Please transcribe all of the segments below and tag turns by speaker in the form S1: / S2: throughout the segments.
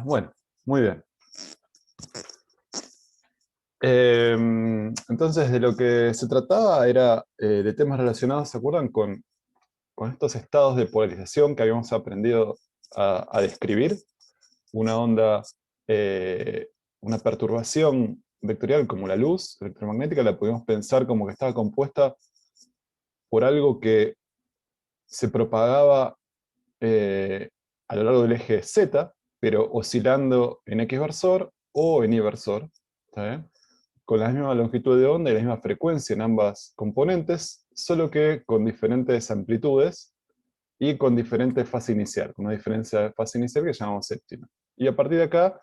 S1: Bueno, muy bien. Entonces, de lo que se trataba era de temas relacionados, ¿se acuerdan? Con estos estados de polarización que habíamos aprendido a describir. Una onda, eh, una perturbación vectorial como la luz electromagnética, la podemos pensar como que estaba compuesta por algo que se propagaba eh, a lo largo del eje Z, pero oscilando en X versor o en Y versor, ¿está bien? Con la misma longitud de onda y la misma frecuencia en ambas componentes, solo que con diferentes amplitudes y con diferente fase inicial, con una diferencia de fase inicial que llamamos épsilon. Y a partir de acá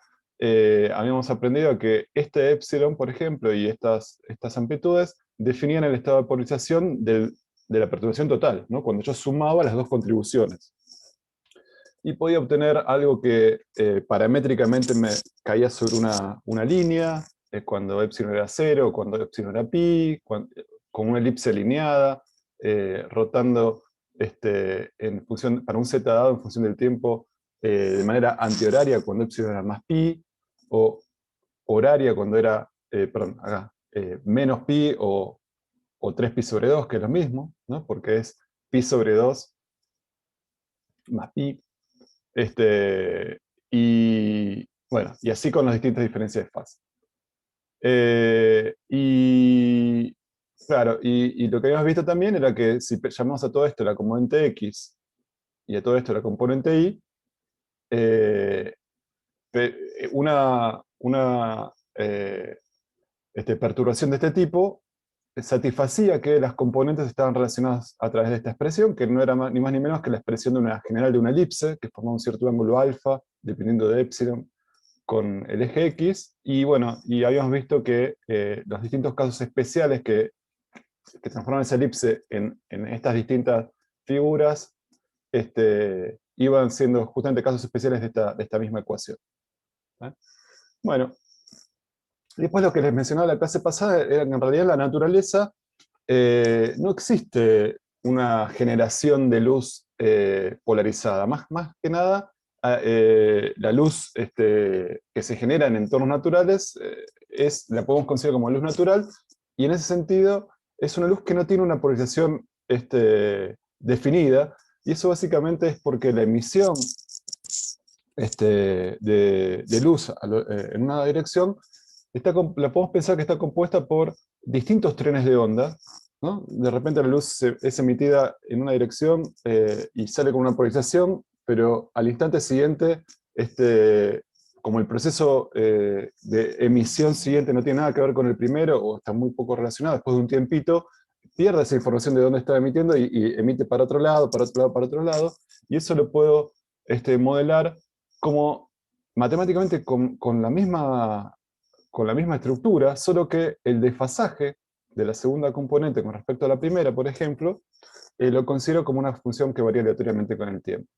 S1: habíamos aprendido que este épsilon, por ejemplo, y estas amplitudes definían el estado de polarización de la perturbación total, ¿no? Cuando yo sumaba las dos contribuciones. Y podía obtener algo que paramétricamente me caía sobre una línea, cuando epsilon era 0, cuando epsilon era pi, con una elipse alineada, rotando para un z dado en función del tiempo de manera antihoraria cuando epsilon era más pi, o horaria cuando era, perdón, acá, menos pi o 3 pi sobre 2, que es lo mismo, ¿no? Porque es pi sobre 2 más pi. Y bueno, y así con las distintas diferencias de fase. Y claro, y lo que habíamos visto también era que si llamamos a todo esto la componente X y a todo esto la componente Y, eh, una perturbación de este tipo satisfacía que las componentes estaban relacionadas a través de esta expresión, que no era ni más ni menos que la expresión de una general de una elipse, que forma un cierto ángulo alfa, dependiendo de epsilon, con el eje X, y bueno, y habíamos visto que los distintos casos especiales que transforman esa elipse en estas distintas figuras iban siendo justamente casos especiales de esta misma ecuación. ¿Eh? Bueno, después lo que les mencionaba la clase pasada era que en realidad en la naturaleza no existe una generación de luz polarizada. Más que nada, la luz que se genera en entornos naturales la podemos considerar como luz natural, y en ese sentido es una luz que no tiene una polarización definida, y eso básicamente es porque la emisión de luz en una dirección la podemos pensar que está compuesta por distintos trenes de onda, ¿no? De repente la luz es emitida en una dirección y sale con una polarización, pero al instante siguiente, como el proceso de emisión siguiente no tiene nada que ver con el primero, o está muy poco relacionado, después de un tiempito, pierde esa información de dónde está emitiendo y emite para otro lado, para otro lado, para otro lado, y eso lo puedo modelar como matemáticamente con la misma estructura, solo que el desfasaje de la segunda componente con respecto a la primera, por ejemplo, lo considero como una función que varía aleatoriamente con el tiempo.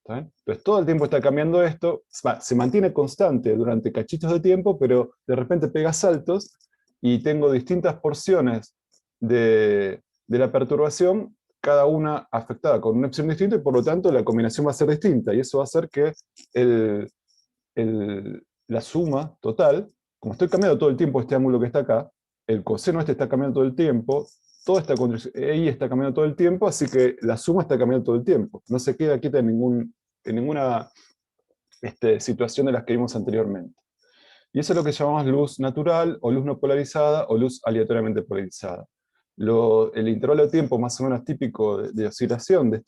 S1: ¿Está bien? Entonces todo el tiempo está cambiando esto, se mantiene constante durante cachitos de tiempo, pero de repente pega saltos y tengo distintas porciones de la perturbación, cada una afectada con un epsilon distinto, y por lo tanto la combinación va a ser distinta, y eso va a hacer que el, la suma total, como estoy cambiando todo el tiempo este ángulo que está acá, el coseno está cambiando todo el tiempo, toda esta y está cambiando todo el tiempo, así que la suma está cambiando todo el tiempo. No se queda quieta en ninguna situación de las que vimos anteriormente. Y eso es lo que llamamos luz natural, o luz no polarizada, o luz aleatoriamente polarizada. El intervalo de tiempo más o menos típico de oscilación de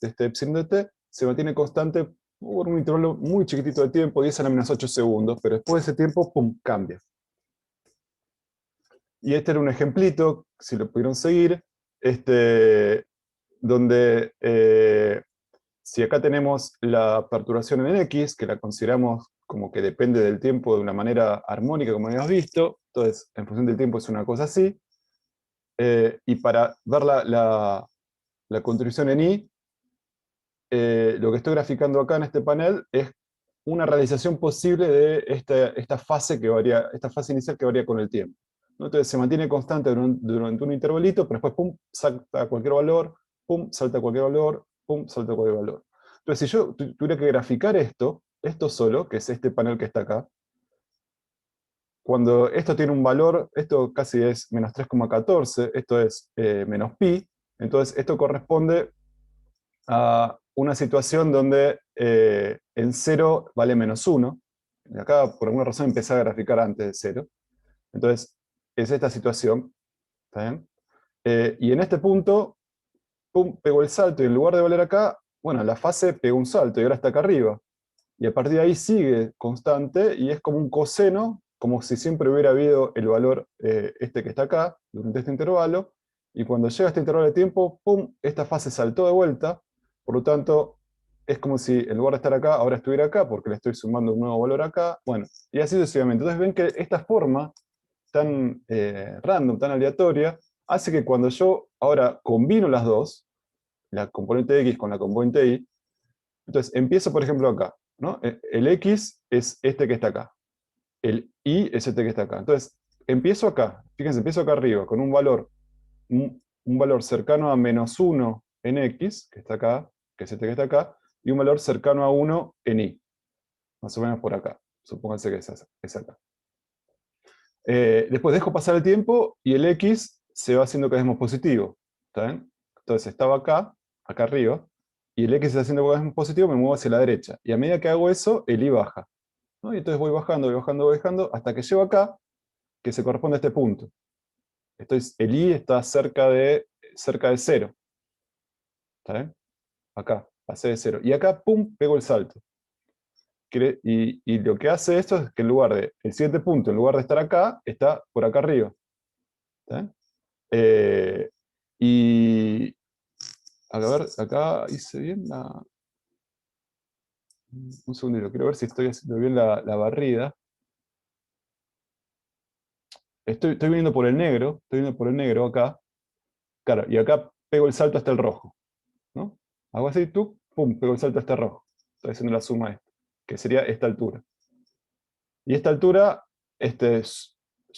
S1: este epsilon de t se mantiene constante por un intervalo muy chiquitito de tiempo, 10 a la menos 8 segundos, pero después de ese tiempo, pum, cambia. Y este era un ejemplito, si lo pudieron seguir, donde si acá tenemos la perturbación en X, que la consideramos como que depende del tiempo de una manera armónica, como habíamos visto, entonces en función del tiempo es una cosa así, y para ver la contribución en Y, lo que estoy graficando acá en este panel es una realización posible de esta fase que varía, esta fase inicial que varía con el tiempo, ¿no? Entonces se mantiene constante durante un intervalito, pero después pum, salta a cualquier valor, pum, salta a cualquier valor, pum, salta a cualquier valor. Entonces, si yo tuviera que graficar esto solo, que es este panel que está acá, cuando esto tiene un valor, esto casi es menos 3,14, esto es menos pi, entonces esto corresponde a una situación donde en 0 vale menos 1. Y acá, por alguna razón, empecé a graficar antes de 0. Entonces, es esta situación. ¿Está bien? Y en este punto, pum, pegó el salto, y en lugar de valer acá, bueno, la fase pegó un salto, y ahora está acá arriba. Y a partir de ahí sigue constante, y es como un coseno, como si siempre hubiera habido el valor este que está acá, durante este intervalo, y cuando llega este intervalo de tiempo, pum, esta fase saltó de vuelta, por lo tanto, es como si en lugar de estar acá, ahora estuviera acá, porque le estoy sumando un nuevo valor acá, bueno, y así sucesivamente. Entonces ven que esta forma tan random, tan aleatoria, hace que cuando yo ahora combino las dos, la componente X con la componente Y, entonces empiezo por ejemplo acá, ¿no? El X es este que está acá, el Y es este que está acá. Entonces empiezo acá, fíjense, empiezo acá arriba con un valor cercano a menos 1 en X, que está acá, que es este que está acá, y un valor cercano a 1 en Y, más o menos por acá. Supónganse que es acá. Después dejo pasar el tiempo y el X se va haciendo cada vez más positivo. ¿Está bien? Entonces estaba acá arriba, y el X se está haciendo cada vez más positivo, me muevo hacia la derecha. Y a medida que hago eso, el Y baja, ¿no? Y entonces voy bajando, voy bajando, voy bajando, hasta que llego acá, que se corresponde a este punto. El Y está cerca de 0. ¿Está bien? Acá, pasé de 0. Y acá, pum, pego el salto. Y lo que hace esto es que el siguiente punto, en lugar de estar acá, está por acá arriba. ¿Está bien? Eh, y a ver, acá hice bien un segundito, quiero ver si estoy haciendo bien la barrida. Estoy viniendo por el negro, estoy viniendo por el negro acá. Claro, y acá pego el salto hasta el rojo, ¿no? Hago así, tú, pum, pego el salto hasta el rojo. Estoy haciendo la suma esta, que sería esta altura. Y esta altura,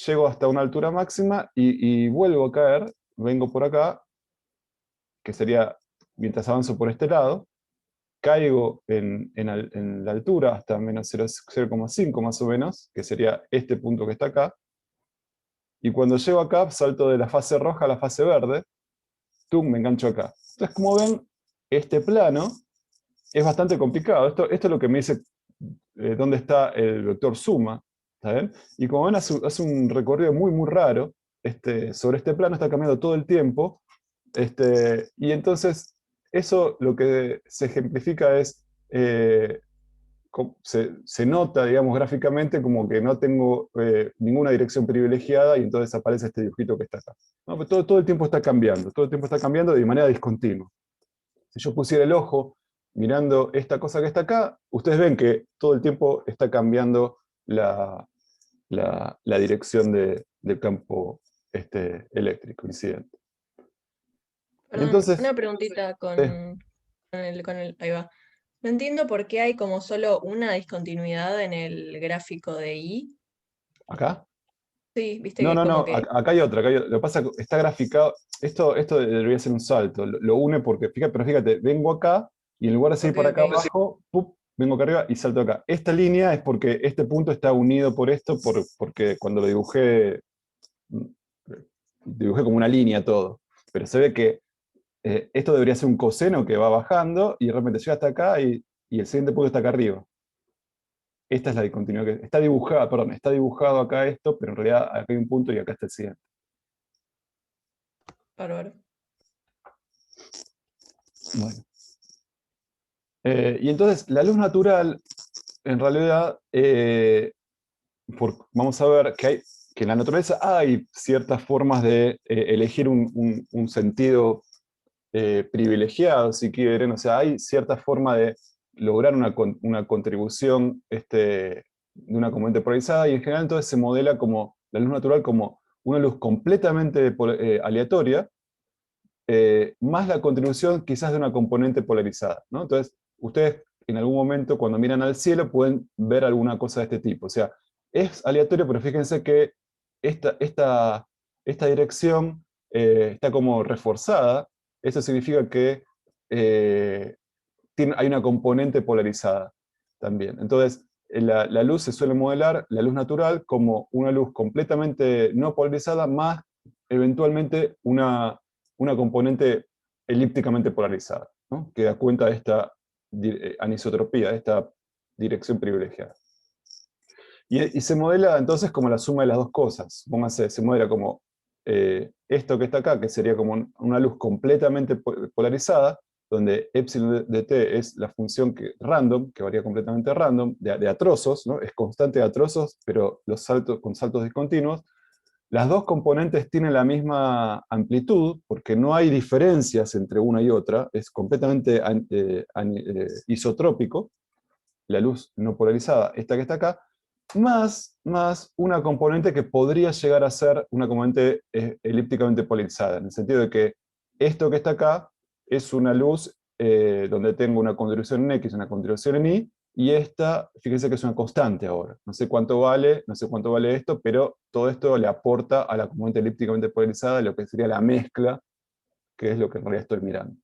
S1: llego hasta una altura máxima y vuelvo a caer, vengo por acá, que sería mientras avanzo por este lado, caigo en la altura hasta menos 0,5 más o menos, que sería este punto que está acá, y cuando llego acá salto de la fase roja a la fase verde, ¡tum!, me engancho acá. Entonces, como ven, este plano es bastante complicado. Esto es lo que me dice dónde está el vector suma, ¿está bien? Y como ven, hace un recorrido muy, muy raro. Sobre este plano está cambiando todo el tiempo. Y entonces, eso lo que se ejemplifica es, se nota, digamos, gráficamente como que no tengo ninguna dirección privilegiada, y entonces aparece este dibujito que está acá, ¿no? Pero todo el tiempo está cambiando, todo el tiempo está cambiando de manera discontinua. Si yo pusiera el ojo mirando esta cosa que está acá, ustedes ven que todo el tiempo está cambiando la dirección del campo eléctrico incidente. Y
S2: Perdón,
S1: entonces,
S2: una preguntita
S1: eh,
S2: ahí va. No entiendo por qué hay como solo una discontinuidad en el gráfico de I.
S1: acá.
S2: Sí, viste
S1: No,
S2: que
S1: no,
S2: como
S1: no,
S2: que,
S1: acá hay otra. Lo que pasa es que está graficado. Esto debería ser un salto. Lo une porque, pero fíjate, vengo acá y en lugar de seguir
S2: ok,
S1: por acá
S2: ok.
S1: abajo, ¡pup!, vengo acá arriba y salto acá. Esta línea es porque este punto está unido por esto, porque cuando lo dibujé como una línea todo. Pero se ve que esto debería ser un coseno que va bajando y de repente llega hasta acá y el siguiente punto está acá arriba. Esta es la discontinuidad que está dibujada, perdón, está dibujado acá esto, pero en realidad acá hay un punto y acá está el siguiente.
S2: Bárbaro.
S1: Bueno. Y entonces, la luz natural, en realidad, vamos a ver que en la naturaleza hay ciertas formas de elegir un sentido privilegiado, si quieren. O sea, hay cierta forma de lograr una contribución de una componente polarizada, y en general entonces se modela como la luz natural como una luz completamente aleatoria, más la contribución quizás de una componente polarizada, ¿no? Entonces, ustedes en algún momento cuando miran al cielo pueden ver alguna cosa de este tipo. O sea, es aleatorio, pero fíjense que esta, esta, esta dirección está como reforzada. Eso significa que hay una componente polarizada también. Entonces, la luz se suele modelar, la luz natural, como una luz completamente no polarizada, más eventualmente una componente elípticamente polarizada, ¿no? Que da cuenta de esta anisotropía, de esta dirección privilegiada. Y se modela entonces como la suma de las dos cosas. Pónganse, se modela como esto que está acá, que sería como una luz completamente polarizada, donde epsilon de t es la función random, que varía completamente random, de a trozos, ¿no? Es constante de a trozos, pero con saltos discontinuos. Las dos componentes tienen la misma amplitud, porque no hay diferencias entre una y otra, es completamente isotrópico, la luz no polarizada, esta que está acá, más una componente que podría llegar a ser una componente elípticamente polarizada, en el sentido de que esto que está acá es una luz donde tengo una contribución en X, una contribución en Y, y esta, fíjense que es una constante ahora. No sé cuánto vale esto, pero todo esto le aporta a la componente elípticamente polarizada lo que sería la mezcla, que es lo que en realidad estoy mirando.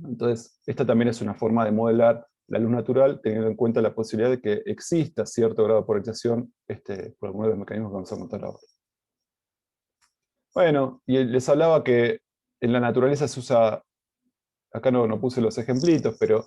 S1: Entonces, esta también es una forma de modelar la luz natural, teniendo en cuenta la posibilidad de que exista cierto grado de polarización por algunos de los mecanismos que vamos a contar ahora. Bueno, y les hablaba que en la naturaleza se usa, acá no puse los ejemplitos, pero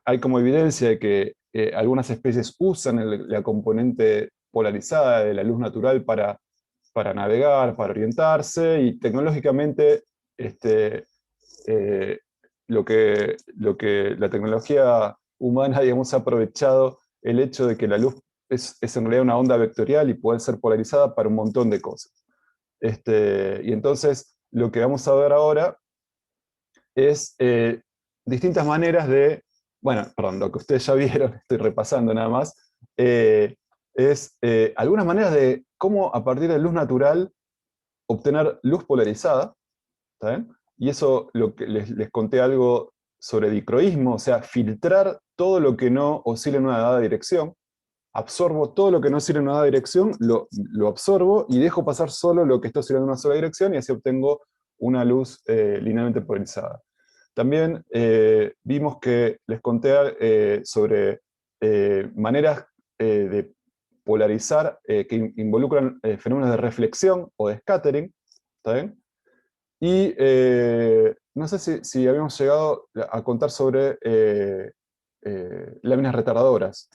S1: hay como evidencia de que algunas especies usan la componente polarizada de la luz natural para navegar, para orientarse, y tecnológicamente eh, lo que la tecnología humana, digamos, ha aprovechado el hecho de que la luz es en realidad una onda vectorial y puede ser polarizada para un montón de cosas. Y entonces lo que vamos a ver ahora es distintas maneras de, bueno, perdón, lo que ustedes ya vieron, estoy repasando nada más, es algunas maneras de cómo a partir de luz natural obtener luz polarizada, ¿está bien? Y eso lo que les conté algo sobre dicroísmo, o sea, filtrar todo lo que no oscila en una dada dirección, absorbo todo lo que no oscila en una dada dirección, lo absorbo y dejo pasar solo lo que está oscilando en una sola dirección, y así obtengo una luz linealmente polarizada. También vimos que les conté sobre maneras de polarizar que involucran fenómenos de reflexión o de scattering, ¿está bien? Y no sé si habíamos llegado a contar sobre láminas retardadoras.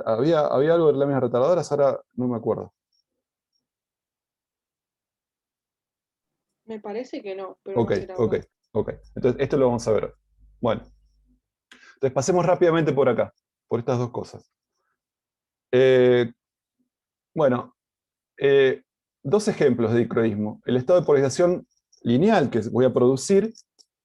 S1: ¿Había algo de láminas retardadoras? Ahora no me acuerdo.
S2: Me parece que no, pero
S1: Ok,
S2: no sé la
S1: ok,
S2: verdad.
S1: ok. Entonces esto lo vamos a ver. Bueno, entonces pasemos rápidamente por acá, por estas dos cosas. Eh, bueno, eh, dos ejemplos de dicroísmo. El estado de polarización lineal que voy a producir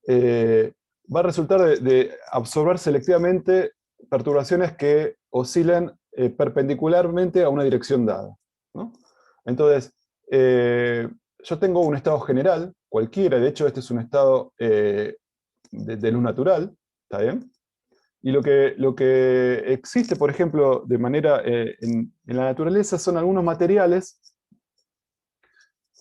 S1: va a resultar de absorber selectivamente perturbaciones que oscilan perpendicularmente a una dirección dada, ¿no? Entonces, yo tengo un estado general, cualquiera, de hecho este es un estado de luz natural, ¿está bien? Y lo que existe, por ejemplo, de manera en la naturaleza son algunos materiales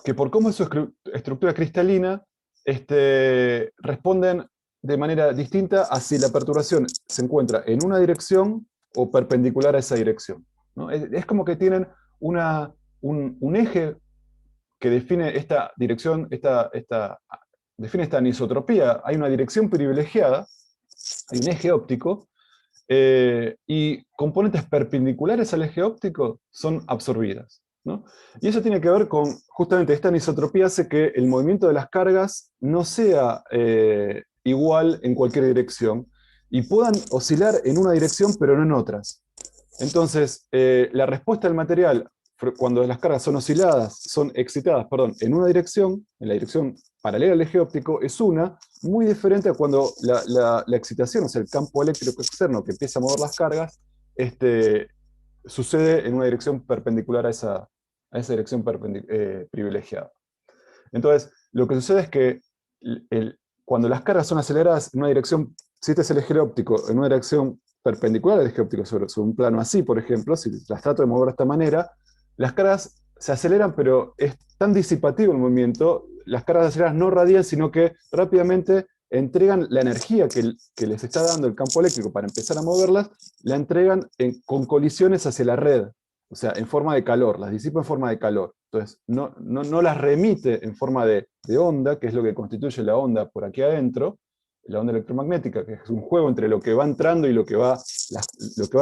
S1: que por cómo es su estructura cristalina, responden de manera distinta a si la perturbación se encuentra en una dirección o perpendicular a esa dirección, ¿no? Es como que tienen un eje que define esta dirección, define esta anisotropía. Hay una dirección privilegiada, hay un eje óptico, y componentes perpendiculares al eje óptico son absorbidas, ¿no? Y eso tiene que ver con, justamente, esta anisotropía hace que el movimiento de las cargas no sea igual en cualquier dirección, y puedan oscilar en una dirección pero no en otras. Entonces, la respuesta del material, cuando las cargas son excitadas, perdón, en una dirección, en la dirección paralela al eje óptico, es muy diferente a cuando la excitación, o sea, el campo eléctrico externo que empieza a mover las cargas, sucede en una dirección perpendicular a esa dirección privilegiada. Entonces, lo que sucede es que cuando las cargas son aceleradas en una dirección, si este es el eje óptico, en una dirección perpendicular al eje óptico sobre un plano así, por ejemplo, si las trato de mover de esta manera, las cargas se aceleran, pero es tan disipativo el movimiento, las cargas aceleradas no radian, sino que rápidamente entregan la energía que les está dando el campo eléctrico para empezar a moverlas, la entregan con colisiones hacia la red, o sea, en forma de calor, las disipa en forma de calor. Entonces, no las remite en forma de onda, que es lo que constituye la onda por aquí adentro, la onda electromagnética, que es un juego entre lo que va entrando y lo que va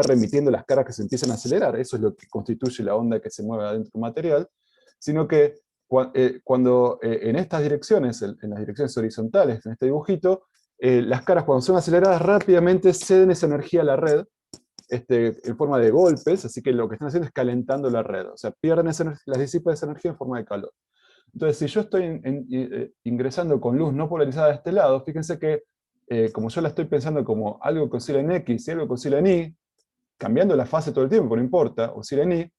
S1: remitiendo las cargas que se empiezan a acelerar. Eso es lo que constituye la onda que se mueve adentro del material, sino que cuando en estas direcciones, en las direcciones horizontales, en este dibujito, las caras cuando son aceleradas rápidamente ceden esa energía a la red, en forma de golpes, así que lo que están haciendo es calentando la red, o sea, pierden las disipa esa energía en forma de calor. Entonces, si yo estoy ingresando con luz no polarizada de este lado, fíjense que como yo la estoy pensando como algo que oscila en X y algo que oscila en Y, cambiando la fase todo el tiempo, no importa, oscila en Y,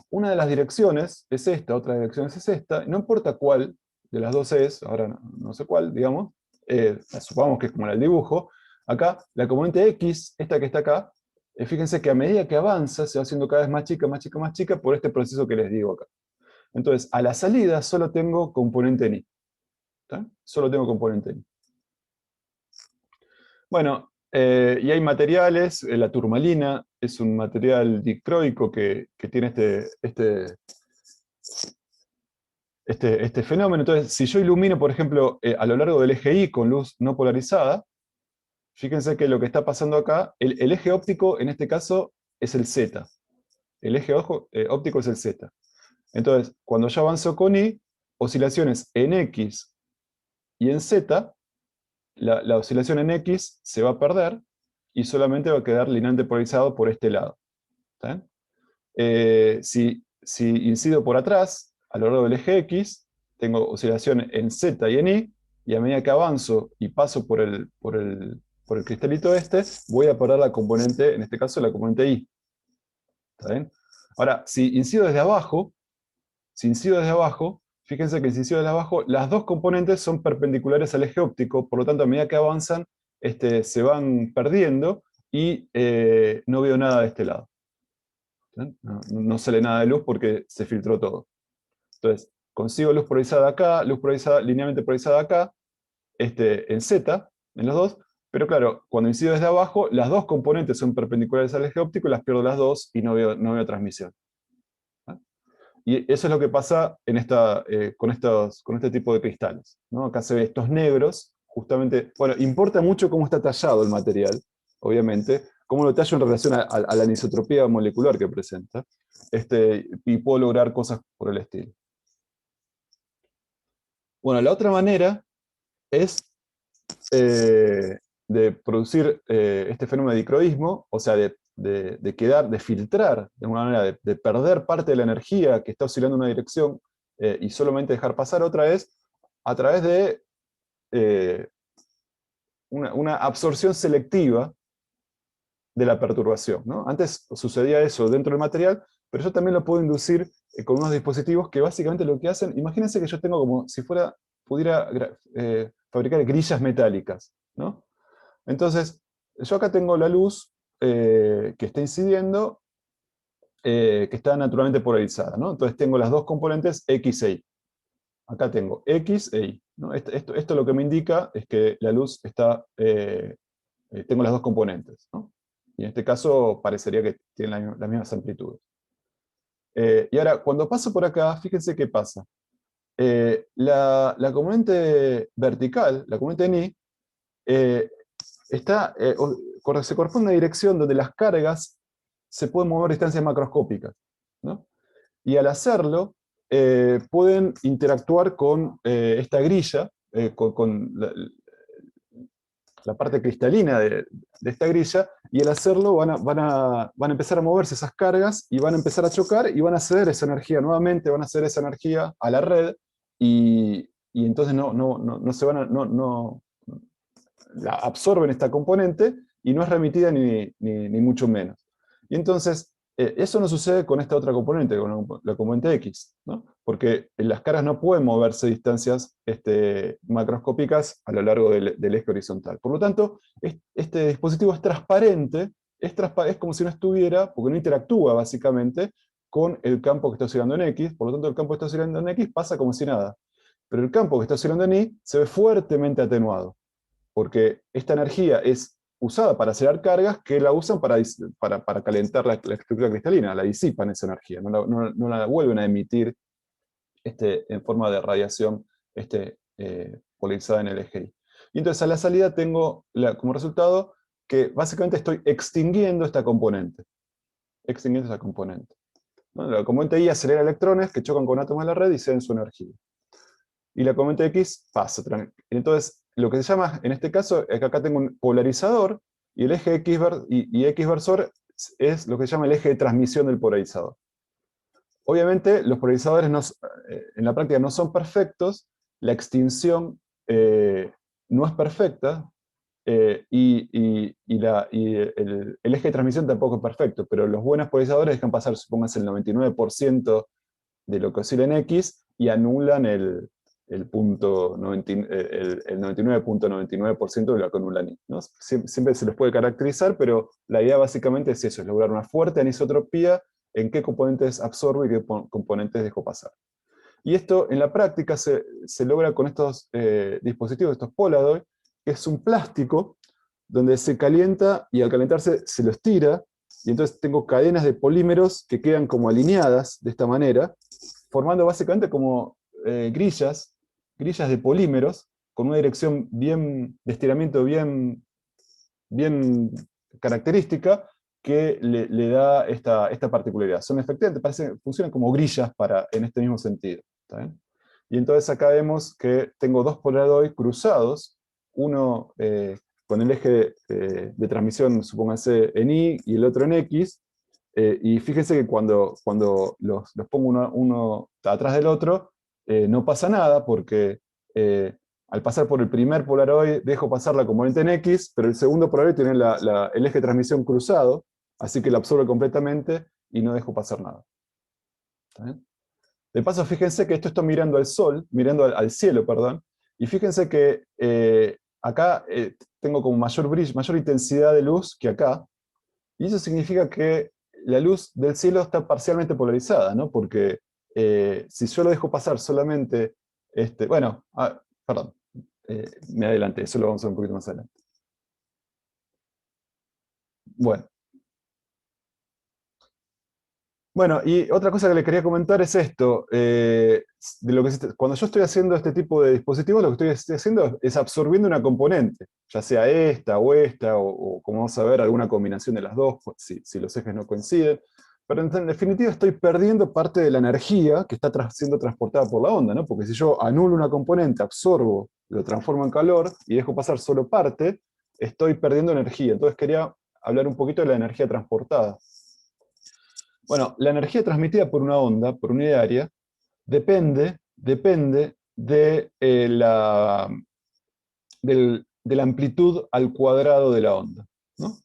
S1: una de las direcciones es esta, otra dirección es esta, y no importa cuál de las dos es, ahora no sé cuál, digamos, supongamos que es como en el dibujo, acá la componente X, esta que está acá, fíjense que a medida que avanza se va haciendo cada vez más chica, más chica, más chica por este proceso que les digo acá. Entonces, a la salida solo tengo componente Ni. ¿Está? Solo tengo componente Ni. Bueno, y hay materiales, la turmalina es un material dicroico que tiene este fenómeno. Entonces, si yo ilumino, por ejemplo, a lo largo del eje Y con luz no polarizada, fíjense que lo que está pasando acá, el eje óptico en este caso es el Z. El eje óptico es el Z. Entonces, cuando yo avanzo con Y, oscilaciones en X y en Z, la oscilación en X se va a perder y solamente va a quedar linealmente polarizado por este lado. ¿Está bien? Si incido por atrás, a lo largo del eje X, tengo oscilación en Z y en Y, y a medida que avanzo y paso por el cristalito este, voy a perder la componente, en este caso la componente Y. ¿Está bien? Ahora, si incido desde abajo, fíjense que si incido desde abajo, las dos componentes son perpendiculares al eje óptico, por lo tanto, a medida que avanzan, se van perdiendo y no veo nada de este lado. No sale nada de luz porque se filtró todo. Entonces, consigo luz polarizada acá, luz polarizada, linealmente polarizada acá, en Z, en los dos, pero claro, cuando incido desde abajo, las dos componentes son perpendiculares al eje óptico y las pierdo las dos y no veo transmisión. Y eso es lo que pasa con este tipo de cristales, ¿no? Acá se ve estos negros, justamente, bueno, importa mucho cómo está tallado el material, obviamente, cómo lo tallo en relación a la anisotropía molecular que presenta, y puedo lograr cosas por el estilo. Bueno, la otra manera es de producir este fenómeno de dicroísmo, o sea, de filtrar, de alguna manera, de perder parte de la energía que está oscilando en una dirección y solamente dejar pasar otra vez, a través de una absorción selectiva de la perturbación, ¿no? Antes sucedía eso dentro del material, pero yo también lo puedo inducir con unos dispositivos que básicamente lo que hacen, imagínense que yo tengo como si pudiera fabricar grillas metálicas, ¿no? Entonces, yo acá tengo la luz que está incidiendo, que está naturalmente polarizada, ¿no? Entonces tengo las dos componentes X e Y. Acá tengo X e Y, ¿no? Esto lo que me indica es que la luz está, tengo las dos componentes, ¿no? Y en este caso parecería que tienen las mismas amplitudes. Y ahora, cuando paso por acá, fíjense qué pasa. La componente vertical, la componente Ni, se corresponde a una dirección donde las cargas se pueden mover a distancias macroscópicas, ¿no? Y al hacerlo, pueden interactuar con esta grilla, con la parte cristalina de esta grilla, y al hacerlo van a empezar a moverse esas cargas y van a empezar a chocar y van a ceder esa energía nuevamente, van a ceder esa energía a la red y entonces no se van a, la absorben esta componente y no es remitida ni mucho menos. Y entonces, eso no sucede con esta otra componente, con la componente X, ¿no? Porque las caras no pueden moverse a distancias macroscópicas a lo largo del eje horizontal. Por lo tanto, este dispositivo es transparente, es como si no estuviera, porque no interactúa básicamente con el campo que está oscilando en X, por lo tanto el campo que está oscilando en X pasa como si nada. Pero el campo que está oscilando en Y se ve fuertemente atenuado. porque esta energía es usada para acelerar cargas que la usan para calentar la estructura cristalina, la disipan esa energía, no la vuelven a emitir en forma de radiación polarizada en el eje Y. Y entonces a la salida tengo como resultado que básicamente estoy extinguiendo esta componente. Extinguiendo esta componente. ¿No? La componente I acelera electrones que chocan con átomos de la red y ceden su energía. Y la componente X pasa. Entonces, lo que se llama, en este caso, es que acá tengo un polarizador, y el eje X versor es lo que se llama el eje de transmisión del polarizador. Obviamente, los polarizadores en la práctica no son perfectos, la extinción no es perfecta, el eje de transmisión tampoco es perfecto, pero los buenos polarizadores dejan pasar, supónganse, el 99% de lo que oscila en X y anulan el 99.99% de lo que anulan Y, ¿no? Siempre se les puede caracterizar, pero la idea básicamente es eso, es lograr una fuerte anisotropía en qué componentes absorbo y qué componentes dejo pasar. Y esto en la práctica se logra con estos dispositivos, estos Polaroid, que es un plástico donde se calienta y al calentarse se los tira, y entonces tengo cadenas de polímeros que quedan como alineadas de esta manera, formando básicamente como grillas de polímeros, con una dirección de estiramiento bien característica, que le da esta particularidad. Son efectivamente, funcionan como grillas en este mismo sentido. ¿Está bien? Y entonces acá vemos que tengo dos polaroides cruzados, uno con el eje de transmisión, supónganse, en Y y el otro en X, y fíjense que cuando los pongo uno atrás del otro, no pasa nada, porque al pasar por el primer Polaroid dejo pasar la componente en X, pero el segundo Polaroid tiene el eje de transmisión cruzado, así que lo absorbe completamente y no dejo pasar nada. ¿Está bien? De paso, fíjense que esto está mirando al sol, mirando al cielo, perdón, y fíjense que acá tengo como mayor brillo, mayor intensidad de luz que acá, y eso significa que la luz del cielo está parcialmente polarizada, ¿no? Porque si yo lo dejo pasar solamente, perdón, me adelanté, eso lo vamos a ver un poquito más adelante. Bueno. Bueno, y otra cosa que le quería comentar es esto, cuando yo estoy haciendo este tipo de dispositivos, lo que estoy haciendo es absorbiendo una componente, ya sea esta, o como vamos a ver, alguna combinación de las dos, pues, si los ejes no coinciden, pero en definitiva estoy perdiendo parte de la energía que está siendo transportada por la onda, ¿no? Porque si yo anulo una componente, absorbo, lo transformo en calor y dejo pasar solo parte, estoy perdiendo energía. Entonces quería hablar un poquito de la energía transportada. Bueno, la energía transmitida por una onda, por unidad área, depende de la amplitud al cuadrado de la onda, ¿no?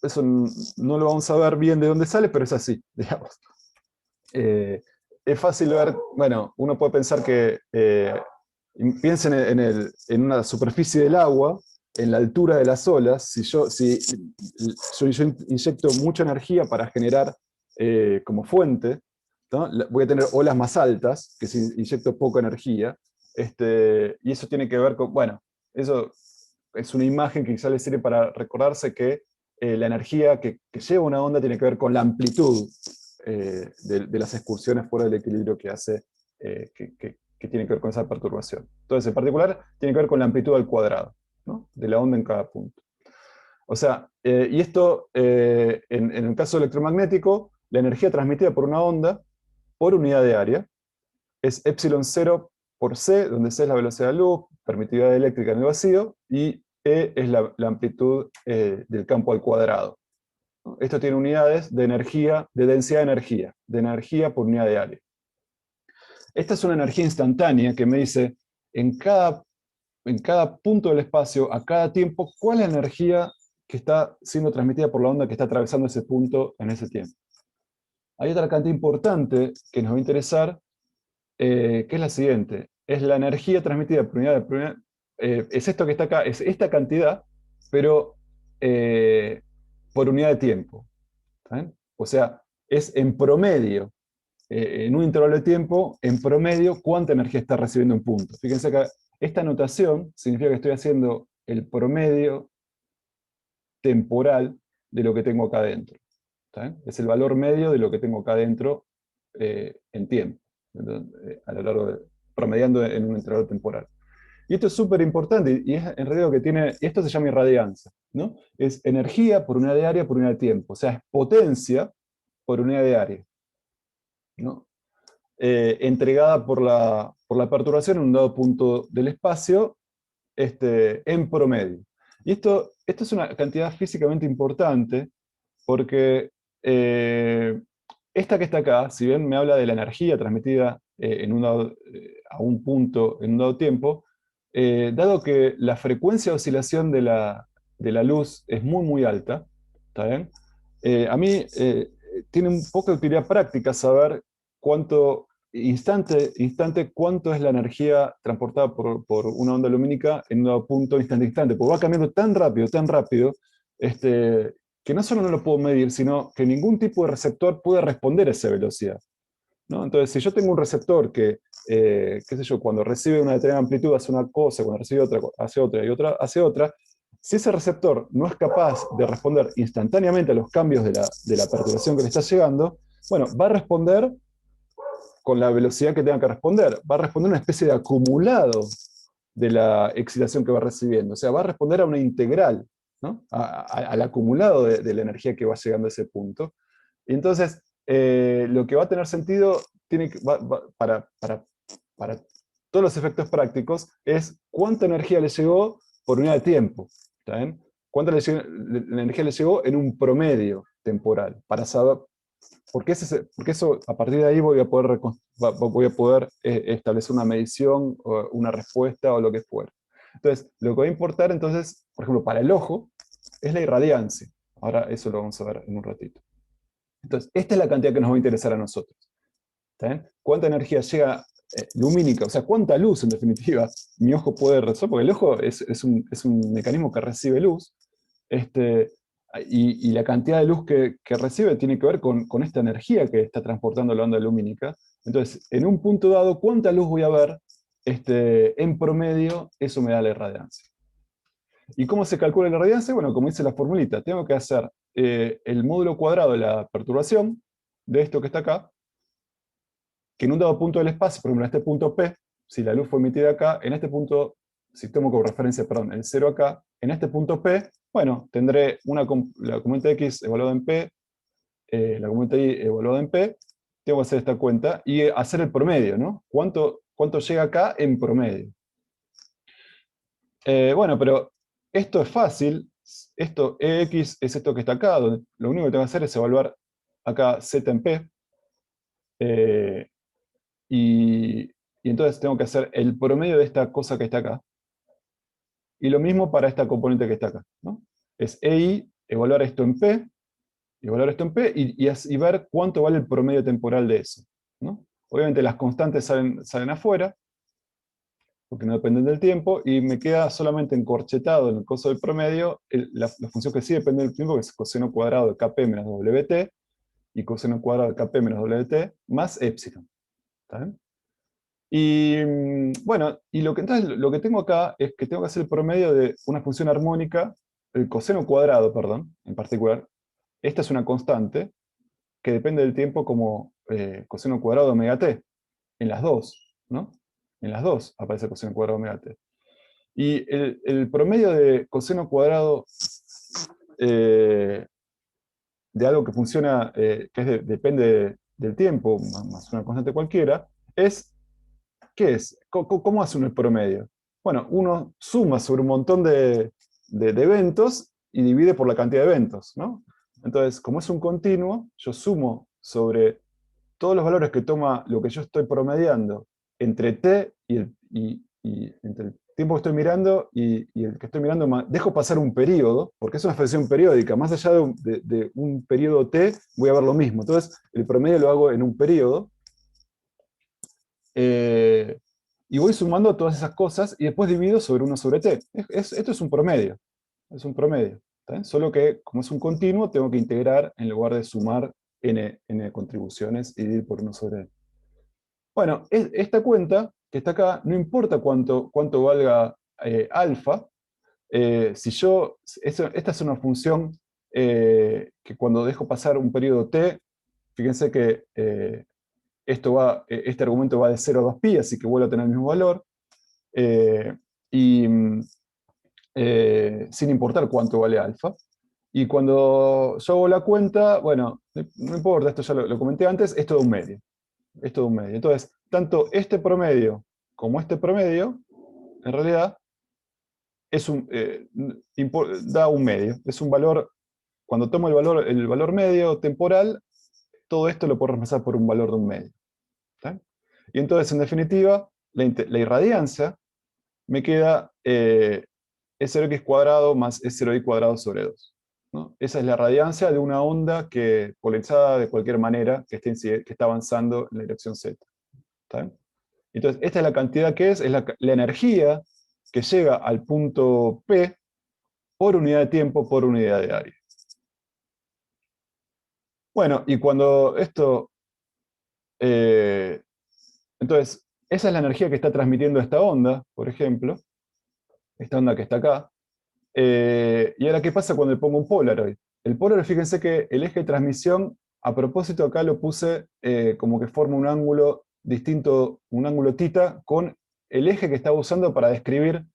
S1: Eso no lo vamos a ver bien de dónde sale, pero es así, digamos. Es fácil ver, bueno, uno puede pensar que, piensen en una superficie del agua, en la altura de las olas, si yo inyecto mucha energía para generar como fuente, ¿no? Voy a tener olas más altas que si inyecto poca energía, y eso tiene que ver con, bueno, eso es una imagen que quizá les sirve para recordarse que la energía que lleva una onda tiene que ver con la amplitud de las excursiones fuera del equilibrio que hace, que tiene que ver con esa perturbación. Entonces, en particular, tiene que ver con la amplitud al cuadrado, ¿no? De la onda en cada punto. O sea, y esto, en el caso electromagnético, la energía transmitida por una onda, por unidad de área, es epsilon 0 por c, donde c es la velocidad de la luz, permitividad eléctrica en el vacío, y E es la amplitud del campo al cuadrado. Esto tiene unidades de energía, de densidad de energía por unidad de área. Esta es una energía instantánea que me dice, en cada punto del espacio, a cada tiempo, cuál es la energía que está siendo transmitida por la onda que está atravesando ese punto en ese tiempo. Hay otra cantidad importante que nos va a interesar, que es la siguiente. Es la energía transmitida por unidad, es esto que está acá, es esta cantidad, pero por unidad de tiempo. ¿Saben? O sea, es en promedio. en un intervalo de tiempo, en promedio, cuánta energía está recibiendo un punto. Fíjense que esta notación significa que estoy haciendo el promedio temporal de lo que tengo acá adentro. ¿Está bien? Es el valor medio de lo que tengo acá adentro en tiempo, a lo largo promediando en un intervalo temporal. Y esto es súper importante, y es en realidad lo que tiene, y esto se llama irradiancia, ¿no? Es energía por unidad de área por unidad de tiempo, o sea, es potencia por unidad de área, ¿no? Entregada por la perturbación en un dado punto del espacio en promedio. Y esto es una cantidad físicamente importante porque esta que está acá, si bien me habla de la energía transmitida a un punto en un dado tiempo, dado que la frecuencia de oscilación de la luz es muy, muy alta, ¿está bien? A mí tiene un poco de utilidad práctica saber cuánto, instante, cuánto es la energía transportada por una onda lumínica en un dado punto instante, porque va cambiando tan rápido, que no solo no lo puedo medir, sino que ningún tipo de receptor puede responder a esa velocidad, ¿no? Entonces, si yo tengo un receptor que, qué sé yo, cuando recibe una determinada amplitud hace una cosa, cuando recibe otra hace otra y otra hace otra, si ese receptor no es capaz de responder instantáneamente a los cambios de la perturbación que le está llegando, bueno, va a responder con la velocidad que tenga que responder, va a responder una especie de acumulado de la excitación que va recibiendo, o sea, va a responder a una integral, ¿no? Al acumulado de la energía que va llegando a ese punto. Y entonces, lo que va a tener sentido para todos los efectos prácticos es cuánta energía le llegó por unidad de tiempo. ¿Está bien? ¿Cuánta la energía le llegó en un promedio temporal? Para saber, porque eso, a partir de ahí voy a poder establecer una medición, o una respuesta o lo que fuera. Entonces, lo que va a importar, entonces, por ejemplo, para el ojo, es la irradiancia. Ahora eso lo vamos a ver en un ratito. Entonces, esta es la cantidad que nos va a interesar a nosotros. ¿Está bien? ¿Cuánta energía llega lumínica? O sea, ¿cuánta luz, en definitiva, mi ojo puede recibir? Porque el ojo es un mecanismo que recibe luz, y la cantidad de luz que recibe tiene que ver con esta energía que está transportando la onda lumínica. Entonces, en un punto dado, ¿cuánta luz voy a ver? En promedio, eso me da la irradiancia. ¿Y cómo se calcula la irradiancia? Bueno, como dice la formulita, tengo que hacer el módulo cuadrado de la perturbación, de esto que está acá, que en un dado punto del espacio, por ejemplo, en este punto P, si la luz fue emitida acá, en este punto, si tomo como referencia, perdón, el 0 acá, en este punto P, bueno, tendré la componente X evaluada en P, la componente Y evaluada en P, tengo que hacer esta cuenta y hacer el promedio, ¿no? ¿Cuánto llega acá en promedio? Bueno, pero esto es fácil, esto EX es esto que está acá, donde lo único que tengo que hacer es evaluar acá Z en P, eh, y entonces tengo que hacer el promedio de esta cosa que está acá. Y lo mismo para esta componente que está acá, ¿no? Es EI, evaluar esto en P, y ver cuánto vale el promedio temporal de eso, ¿no? Obviamente las constantes salen afuera, porque no dependen del tiempo, y me queda solamente encorchetado en el coso del promedio la función que sí depende del tiempo, que es coseno cuadrado de Kp menos WT, y coseno cuadrado de Kp menos WT, más epsilon. ¿Está bien? Y bueno, entonces lo que tengo acá es que tengo que hacer el promedio de una función armónica, el coseno cuadrado, perdón, en particular. Esta es una constante que depende del tiempo como coseno cuadrado de omega t, en las dos, ¿no? En las dos aparece coseno cuadrado de omega t. Y el promedio de coseno cuadrado eh, de algo que funciona, depende del tiempo, más una constante cualquiera, ¿qué es? ¿Cómo hace uno el promedio? Bueno, uno suma sobre un montón de eventos y divide por la cantidad de eventos, ¿no? Entonces, como es un continuo, yo sumo sobre todos los valores que toma lo que yo estoy promediando entre t y entre el tiempo que estoy mirando y el que estoy mirando, dejo pasar un periodo, porque es una expresión periódica, más allá de un periodo t, voy a ver lo mismo. Entonces, el promedio lo hago en un periodo, y voy sumando todas esas cosas y después divido sobre 1 sobre t. Esto es un promedio, es un promedio. ¿Está bien? Solo que, como es un continuo, tengo que integrar en lugar de sumar n contribuciones y dividir por 1 sobre n. Bueno, esta cuenta que está acá, no importa cuánto valga alfa, esta es una función que cuando dejo pasar un periodo t, fíjense que este argumento va de 0 a 2pi, así que vuelve a tener el mismo valor, y sin importar cuánto vale alfa. Y cuando yo hago la cuenta, bueno, no importa, esto ya lo comenté antes, es todo un medio. Es todo un medio. Entonces, tanto este promedio como este promedio, en realidad, da un medio. Es un valor, cuando tomo el valor medio temporal, todo esto lo puedo reemplazar por un valor de un medio. ¿Está? Y entonces, en definitiva, la irradiancia me queda S0x cuadrado más S0y cuadrado sobre 2. ¿No? Esa es la radiancia de una onda polarizada de cualquier manera que está avanzando en la dirección Z. ¿Está bien? Entonces, esta es la cantidad que es la energía que llega al punto P por unidad de tiempo por unidad de área. Bueno, y cuando esto... entonces, esa es la energía que está transmitiendo esta onda, por ejemplo, esta onda que está acá. Y ahora, ¿qué pasa cuando le pongo un Polaroid? El Polaroid, fíjense que el eje de transmisión, a propósito acá lo puse como que forma un ángulo distinto, un ángulo θ, con el eje que estaba usando para describir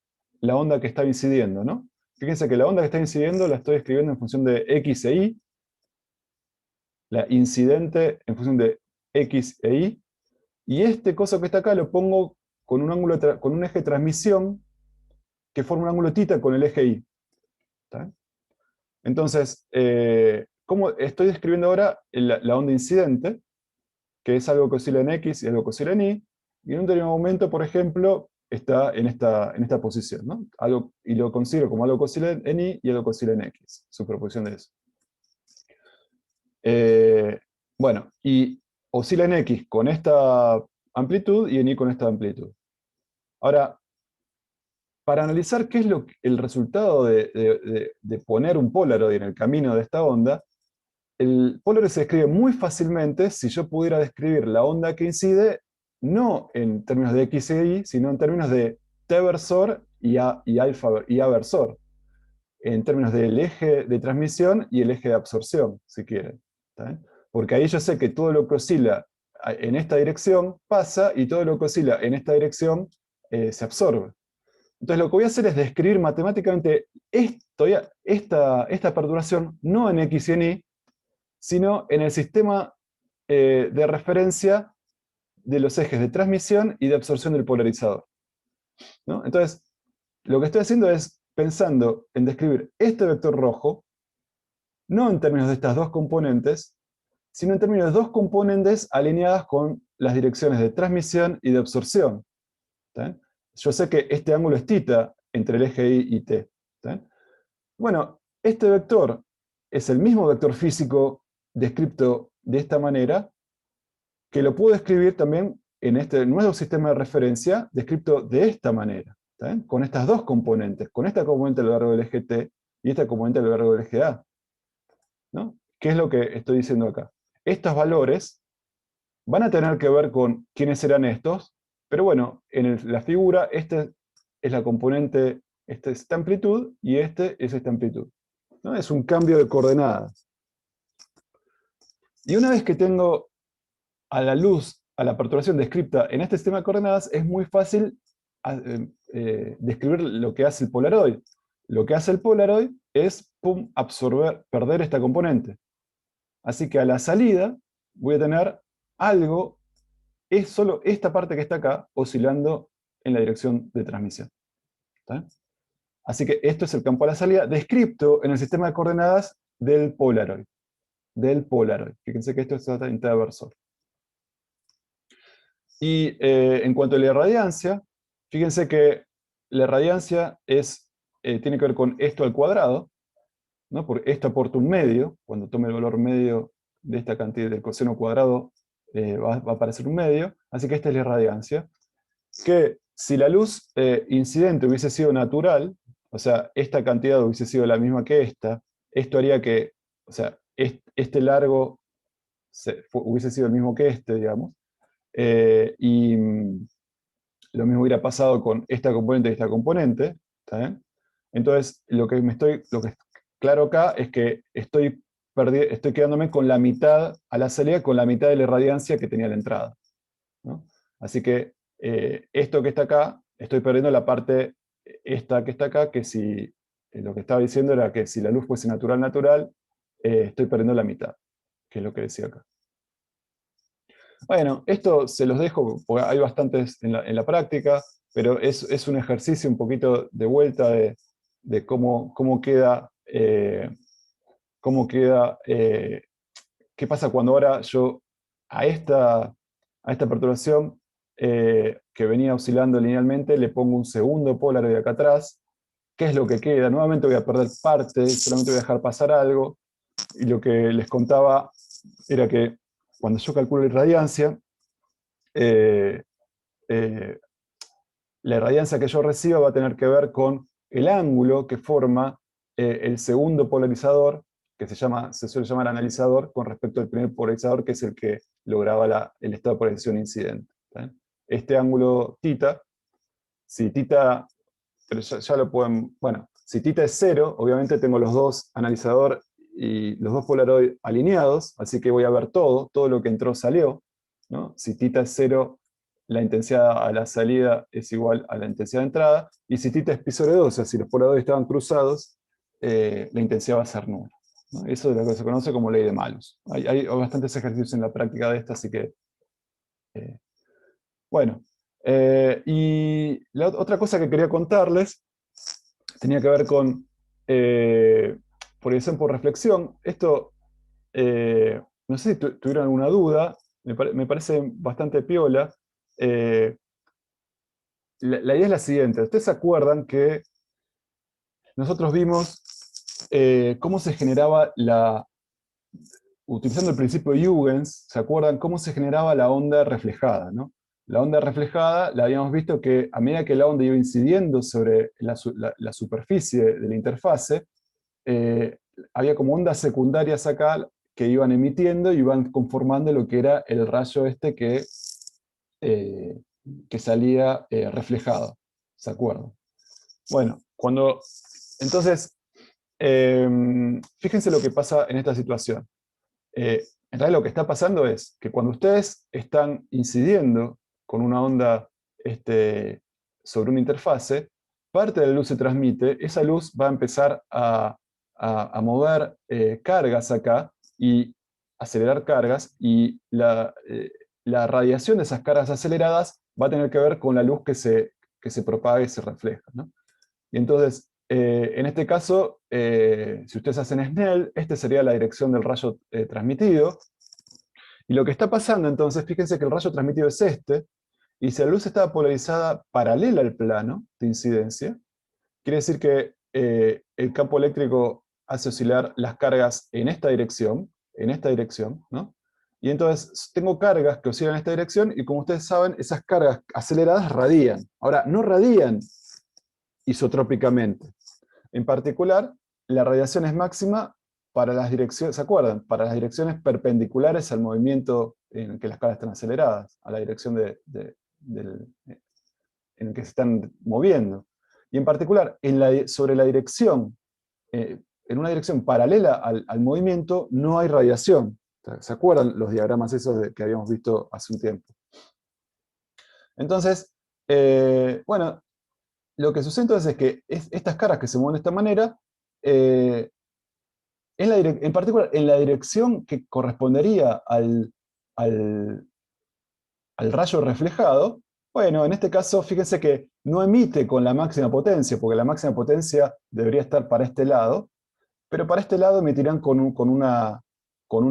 S1: la onda que estaba incidiendo, ¿no? Fíjense que la onda que está incidiendo la estoy escribiendo en función de x e y, la incidente en función de x e y, y este coso que está acá lo pongo con un eje de transmisión que forma un ángulo θ con el eje y. ¿Está? Entonces, ¿cómo estoy describiendo ahora la onda incidente? Que es algo que oscila en X y algo que oscila en Y, y en un determinado momento, por ejemplo, está en esta posición, ¿no? Y lo considero como algo que oscila en Y y algo que oscila en X, superposición de eso. Bueno, y oscila en X con esta amplitud y en Y con esta amplitud. Ahora, para analizar qué es el resultado de poner un Polaroid en el camino de esta onda, el Polaroid se describe muy fácilmente si yo pudiera describir la onda que incide no en términos de X e Y, sino en términos de T versor y A versor, en términos del eje de transmisión y el eje de absorción, si quieren. ¿Está bien? Porque ahí yo sé que todo lo que oscila en esta dirección pasa y todo lo que oscila en esta dirección se absorbe. Entonces lo que voy a hacer es describir matemáticamente esta perturbación no en X y en Y, sino en el sistema de referencia de los ejes de transmisión y de absorción del polarizador. ¿No? Entonces, lo que estoy haciendo es pensando en describir este vector rojo, no en términos de estas dos componentes, sino en términos de dos componentes alineadas con las direcciones de transmisión y de absorción. ¿Está? Yo sé que este ángulo es θ entre el eje Y y T. ¿Está? Bueno, este vector es el mismo vector físico descrito de esta manera, que lo puedo describir también en este nuevo sistema de referencia, descrito de esta manera, con estas dos componentes, con esta componente a lo largo del eje T y esta componente a lo largo del eje A. ¿No? ¿Qué es lo que estoy diciendo acá? Estos valores van a tener que ver con quiénes serán estos, pero bueno, en la figura, esta es la componente, esta es esta amplitud y este es esta amplitud. ¿No? Es un cambio de coordenadas. Y una vez que tengo a la luz, a la perturbación descripta en este sistema de coordenadas, es muy fácil describir lo que hace el Polaroid. Lo que hace el Polaroid es perder esta componente. Así que a la salida voy a tener algo, es solo esta parte que está acá, oscilando en la dirección de transmisión. ¿Está? Así que esto es el campo a la salida, descripto en el sistema de coordenadas del Polaroid. Fíjense que esto está en T versor. Y en cuanto a la irradiancia, fíjense que la irradiancia tiene que ver con esto al cuadrado, ¿no? Porque esto aporta un medio, cuando tome el valor medio de esta cantidad del coseno cuadrado, va a aparecer un medio, así que esta es la irradiancia, que si la luz incidente hubiese sido natural, o sea, esta cantidad hubiese sido la misma que esta, esto haría que, o sea, este largo hubiese sido el mismo que este, digamos, y lo mismo hubiera pasado con esta componente y esta componente, ¿está bien? Entonces, lo que es claro acá es que estoy quedándome con la mitad a la salida, con la mitad de la irradiancia que tenía la entrada, ¿no? Así que esto que está acá, estoy perdiendo la parte esta que está acá, que si lo que estaba diciendo era que si la luz fuese natural, estoy perdiendo la mitad, que es lo que decía acá. Bueno, esto se los dejo, porque hay bastantes en la práctica, pero es un ejercicio un poquito de vuelta de cómo queda, qué pasa cuando ahora yo a esta perturbación que venía oscilando linealmente le pongo un segundo Polaroid acá atrás. ¿Qué es lo que queda? Nuevamente voy a perder parte, solamente voy a dejar pasar algo, y lo que les contaba era que cuando yo calculo la irradiancia, eh, eh, la irradiancia que yo recibo va a tener que ver con el ángulo que forma el segundo polarizador, que se suele llamar analizador, con respecto al primer polarizador, que es el que lograba el estado de polarización incidente. ¿Está? Este ángulo θ, si θ, pero ya lo pueden, bueno, si θ es 0, obviamente tengo los dos analizador y los dos Polaroid alineados, así que voy a ver todo lo que entró salió, ¿no? Si θ es 0, la intensidad a la salida es igual a la intensidad de entrada, y si θ es pi sobre 2, o sea, si los Polaroid estaban cruzados, la intensidad va a ser nula, ¿no? Eso es lo que se conoce como ley de Malus. Hay bastantes ejercicios en la práctica de esta, así que, eh, bueno. Y la otra cosa que quería contarles tenía que ver con proyección por reflexión. Esto, no sé si tuvieron alguna duda, me parece bastante piola. Eh, la idea es la siguiente. ¿Ustedes se acuerdan que nosotros vimos cómo se generaba utilizando el principio de Huygens, ¿se acuerdan cómo se generaba la onda reflejada, ¿no? La onda reflejada la habíamos visto que a medida que la onda iba incidiendo sobre la superficie de la interfase, eh, había como ondas secundarias acá que iban emitiendo y iban conformando lo que era el rayo este eh, que salía reflejado, ¿se acuerdan? Bueno, entonces, fíjense lo que pasa en esta situación. En realidad lo que está pasando es que cuando ustedes están incidiendo con una onda sobre una interfase, parte de la luz se transmite, esa luz va a empezar a mover cargas acá y acelerar cargas, y la radiación de esas cargas aceleradas va a tener que ver con la luz que se propaga y se refleja, ¿no? Y entonces, en este caso, si ustedes hacen Snell, esta sería la dirección del rayo transmitido. Y lo que está pasando entonces, fíjense que el rayo transmitido es este, y si la luz está polarizada paralela al plano de incidencia, quiere decir que el campo eléctrico hace oscilar las cargas en esta dirección, ¿no? Y entonces tengo cargas que oscilan en esta dirección, y como ustedes saben, esas cargas aceleradas radian. Ahora, no radian isotrópicamente. En particular, la radiación es máxima para las direcciones, ¿se acuerdan? Para las direcciones perpendiculares al movimiento en que las cargas están aceleradas, a la dirección en el que se están moviendo. Y en particular, sobre la dirección, en una dirección paralela al movimiento, no hay radiación. ¿Se acuerdan los diagramas esos que habíamos visto hace un tiempo? Entonces, bueno, lo que sucede entonces es que estas caras que se mueven de esta manera, eh, en particular en la dirección que correspondería al, al rayo reflejado, bueno, en este caso fíjense que no emite con la máxima potencia, porque la máxima potencia debería estar para este lado, pero para este lado emitirán con una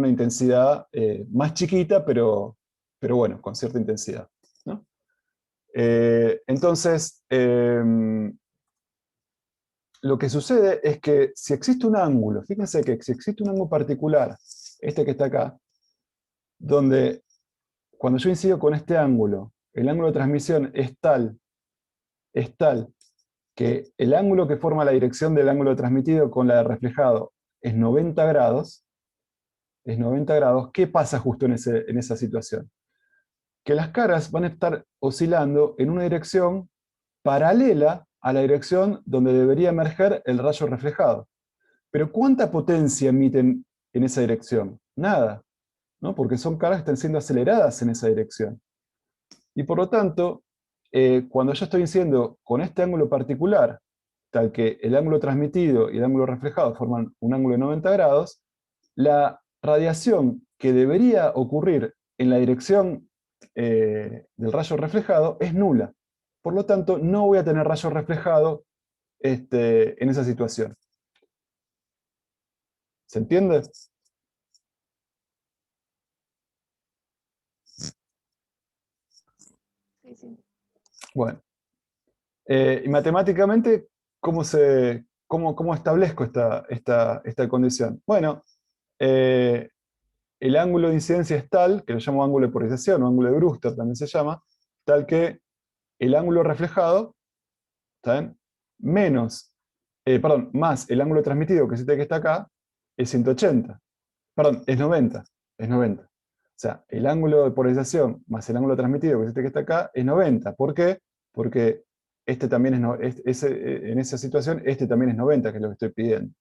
S1: intensidad más chiquita, pero bueno, con cierta intensidad, ¿no? Entonces, lo que sucede es que si existe un ángulo, fíjense que si existe un ángulo particular, este que está acá, donde cuando yo incido con este ángulo, el ángulo de transmisión es tal que el ángulo que forma la dirección del ángulo transmitido con la de reflejado es 90 grados, es 90 grados, ¿qué pasa justo en esa situación? Que las caras van a estar oscilando en una dirección paralela a la dirección donde debería emerger el rayo reflejado. Pero ¿cuánta potencia emiten en esa dirección? Nada, ¿no? Porque son caras que están siendo aceleradas en esa dirección. Y por lo tanto, cuando yo estoy incidiendo con este ángulo particular, tal que el ángulo transmitido y el ángulo reflejado forman un ángulo de 90 grados, la radiación que debería ocurrir en la dirección del rayo reflejado es nula. Por lo tanto, no voy a tener rayo reflejado en esa situación. ¿Se entiende?
S2: Sí, sí.
S1: Bueno, y matemáticamente, ¿cómo establezco esta condición? Bueno, eh, el ángulo de incidencia es tal, que lo llamo ángulo de polarización o ángulo de Brewster también se llama, tal que el ángulo reflejado, ¿está bien? Más el ángulo transmitido, que es este que está acá, es 180. Perdón, es 90. O sea, el ángulo de polarización más el ángulo transmitido, que es este que está acá, es 90. ¿Por qué? Porque este también en esa situación, este también es 90, que es lo que estoy pidiendo.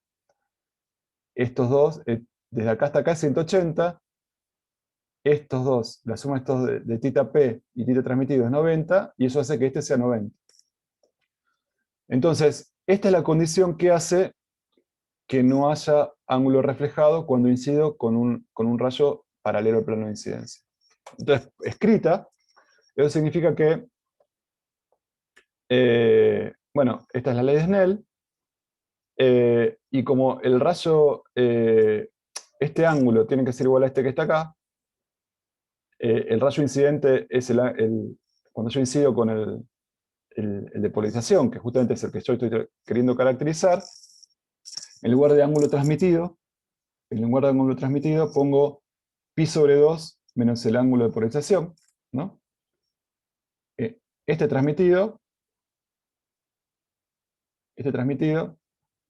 S1: Estos dos, desde acá hasta acá es 180, estos dos, la suma de estos de tita P y tita transmitido es 90, y eso hace que este sea 90. Entonces, esta es la condición que hace que no haya ángulo reflejado cuando incido con un rayo paralelo al plano de incidencia. Entonces, escrita, eso significa que, bueno, esta es la ley de Snell, y como el rayo, este ángulo tiene que ser igual a este que está acá, el rayo incidente es cuando yo incido con el de polarización, que justamente es el que yo estoy queriendo caracterizar, en lugar de ángulo transmitido, pongo pi sobre 2 menos el ángulo de polarización, ¿no? Eh, Este transmitido, este transmitido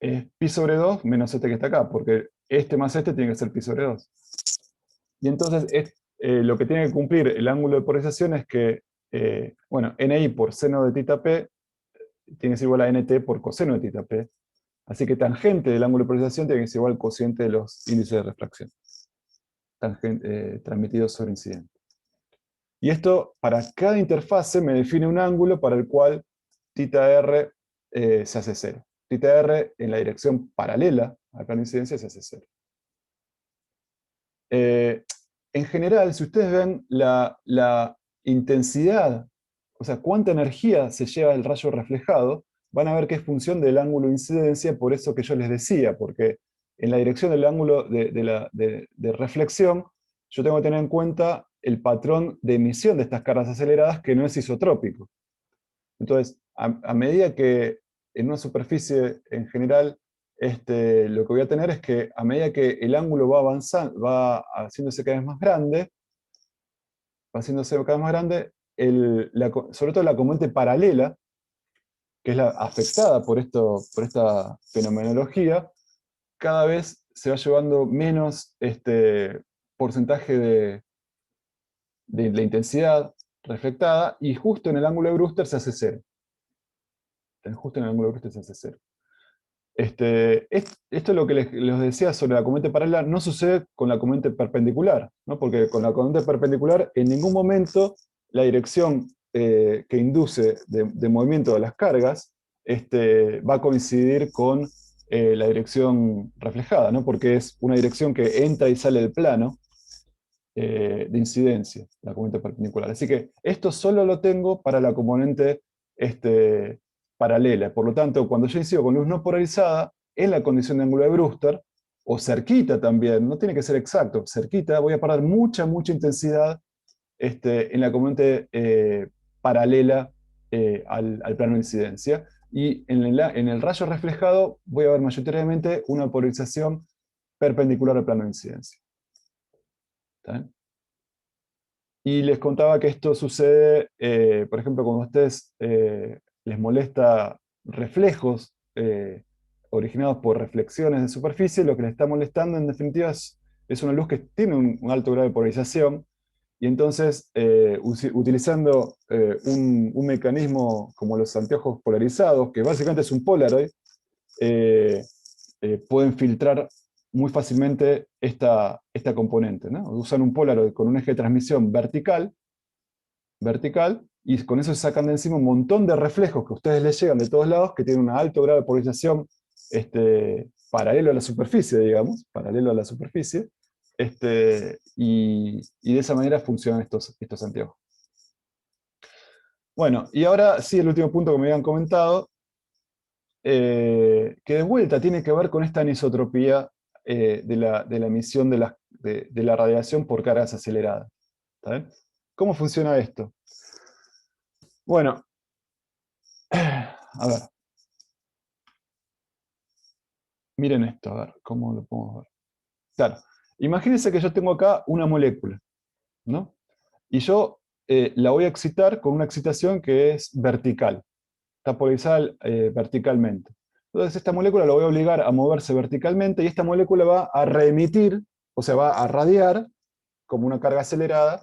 S1: es pi sobre 2 menos este que está acá, porque este más este tiene que ser pi sobre 2. Y entonces lo que tiene que cumplir el ángulo de polarización es que, bueno, ni por seno de tita p tiene que ser igual a nt por coseno de tita p. Así que tangente del ángulo de polarización tiene que ser igual al cociente de los índices de refracción transmitidos sobre incidente. Y esto, para cada interfase, me define un ángulo para el cual tita r se hace cero. Tita r en la dirección paralela al plano de incidencia se hace cero. En general, si ustedes ven la intensidad, o sea, cuánta energía se lleva el rayo reflejado, van a ver que es función del ángulo de incidencia, por eso que yo les decía, porque en la dirección del ángulo de reflexión, yo tengo que tener en cuenta el patrón de emisión de estas caras aceleradas, que no es isotrópico. Entonces, a medida que en una superficie en general, lo que voy a tener es que a medida que el ángulo va avanzando, va haciéndose cada vez más grande, sobre todo la componente paralela, que es la afectada por esta fenomenología, cada vez se va llevando menos porcentaje de la intensidad reflectada, y justo en el ángulo de Brewster se hace cero. Justo en el ángulo de Brewster se hace cero. Esto es lo que les decía sobre la componente paralela, no sucede con la componente perpendicular, ¿no? Porque con la componente perpendicular en ningún momento la dirección que induce de movimiento de las cargas va a coincidir con la dirección reflejada, ¿no? Porque es una dirección que entra y sale del plano de incidencia, la componente perpendicular. Así que esto solo lo tengo para la componente paralela. Por lo tanto, cuando yo incido con luz no polarizada, en la condición de ángulo de Brewster, o cerquita también, no tiene que ser exacto, cerquita, voy a parar mucha intensidad en la componente paralela al plano de incidencia. Y en el rayo reflejado voy a ver mayoritariamente una polarización perpendicular al plano de incidencia. ¿Está bien? Y les contaba que esto sucede, por ejemplo, cuando a ustedes les molesta reflejos originados por reflexiones de superficie, lo que les está molestando en definitiva es es una luz que tiene un alto grado de polarización, y entonces, utilizando un mecanismo como los anteojos polarizados, que básicamente es un Polaroid, eh, pueden filtrar muy fácilmente esta componente, ¿no? Usan un Polaroid con un eje de transmisión vertical, y con eso se sacan de encima un montón de reflejos que a ustedes les llegan de todos lados, que tienen un alto grado de polarización paralelo a la superficie, digamos, paralelo a la superficie, y de esa manera funcionan estos anteojos. Bueno, y ahora sí, el último punto que me habían comentado, que de vuelta tiene que ver con esta anisotropía de la emisión de la radiación por cargas aceleradas. ¿Está bien? ¿Cómo funciona esto? Bueno, a ver, miren esto, a ver, ¿cómo lo podemos ver? Claro, imagínense que yo tengo acá una molécula, ¿no? Y yo la voy a excitar con una excitación que es vertical, está polarizada verticalmente. Entonces esta molécula la voy a obligar a moverse verticalmente, y esta molécula va a reemitir, o sea, va a radiar como una carga acelerada,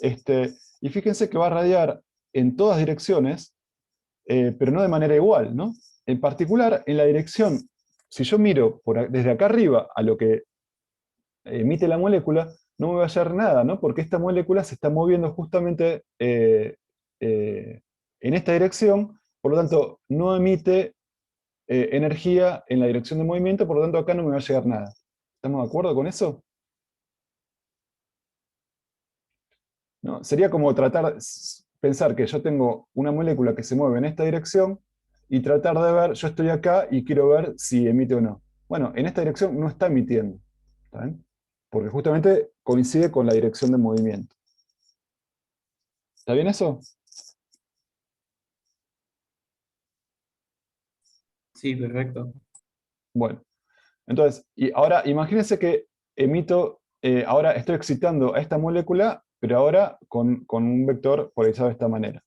S1: y fíjense que va a radiar en todas direcciones, pero no de manera igual, ¿no? En particular, en la dirección, si yo miro desde acá arriba a lo que emite la molécula, no me va a hallar nada, ¿no? Porque esta molécula se está moviendo justamente en esta dirección, por lo tanto, no emite energía en la dirección de movimiento, por lo tanto, acá no me va a llegar nada. ¿Estamos de acuerdo con eso? ¿No? Sería como pensar que yo tengo una molécula que se mueve en esta dirección, y tratar de ver, yo estoy acá y quiero ver si emite o no. Bueno, en esta dirección no está emitiendo, ¿está bien? Porque justamente coincide con la dirección de movimiento. ¿Está bien eso?
S3: Sí, perfecto.
S1: Bueno, entonces, y ahora imagínense que emito, ahora estoy excitando a esta molécula, pero ahora con un vector polarizado de esta manera.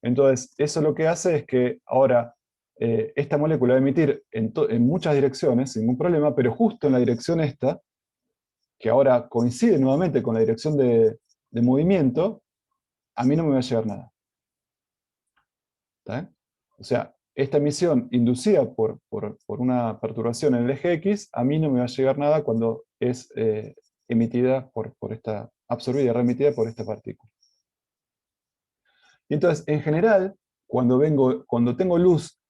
S1: Entonces, eso lo que hace es que ahora esta molécula va a emitir en muchas direcciones, sin ningún problema, pero justo en la dirección esta, que ahora coincide nuevamente con la dirección de movimiento, a mí no me va a llegar nada. ¿Está bien? O sea, esta emisión inducida por una perturbación en el eje X, a mí no me va a llegar nada cuando es emitida absorbida y reemitida por esta partícula. Y entonces, en general, cuando tengo luz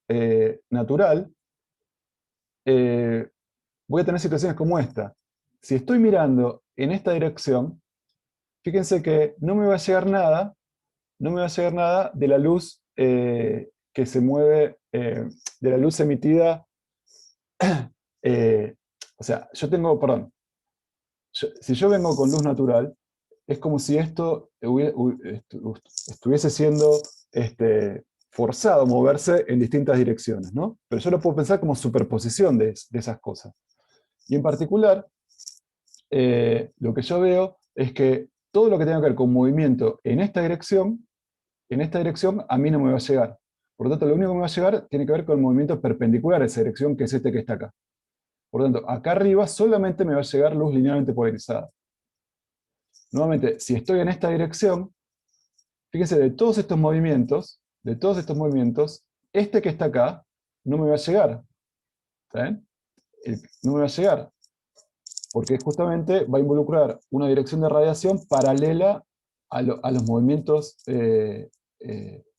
S1: natural, voy a tener situaciones como esta. Si estoy mirando en esta dirección, fíjense que no me va a llegar nada, no me va a llegar nada de la luz que se mueve, de la luz emitida. eh, o sea, perdón, si yo vengo con luz natural, es como si esto estuviese siendo forzado a moverse en distintas direcciones, ¿no? Pero yo lo puedo pensar como superposición de esas cosas. Y en particular, lo que yo veo es que todo lo que tenga que ver con movimiento en esta dirección a mí no me va a llegar. Por lo tanto, lo único que me va a llegar tiene que ver con el movimiento perpendicular a esa dirección, que es este que está acá. Por lo tanto, acá arriba solamente me va a llegar luz linealmente polarizada. Nuevamente, si estoy en esta dirección, fíjense, de todos estos movimientos, este que está acá no me va a llegar. ¿Está bien? No me va a llegar, porque justamente va a involucrar una dirección de radiación paralela a los movimientos en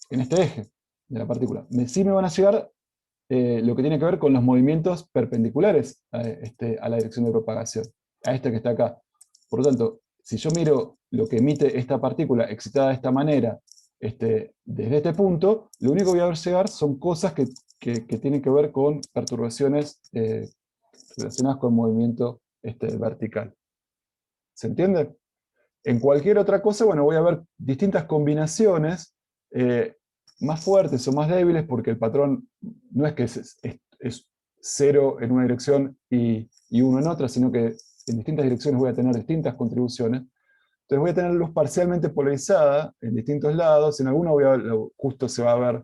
S1: este eje de la partícula. Sí me van a llegar lo que tiene que ver con los movimientos perpendiculares a la dirección de propagación, a este que está acá. Por lo tanto, si yo miro lo que emite esta partícula excitada de esta manera, desde este punto, lo único que voy a ver llegar son cosas que tienen que ver con perturbaciones relacionadas con movimiento vertical. ¿Se entiende? En cualquier otra cosa, bueno, voy a ver distintas combinaciones más fuertes o más débiles, porque el patrón no es que es 0 en una dirección y 1 en otra, sino que en distintas direcciones voy a tener distintas contribuciones. Entonces voy a tener luz parcialmente polarizada en distintos lados, en alguno justo se va a ver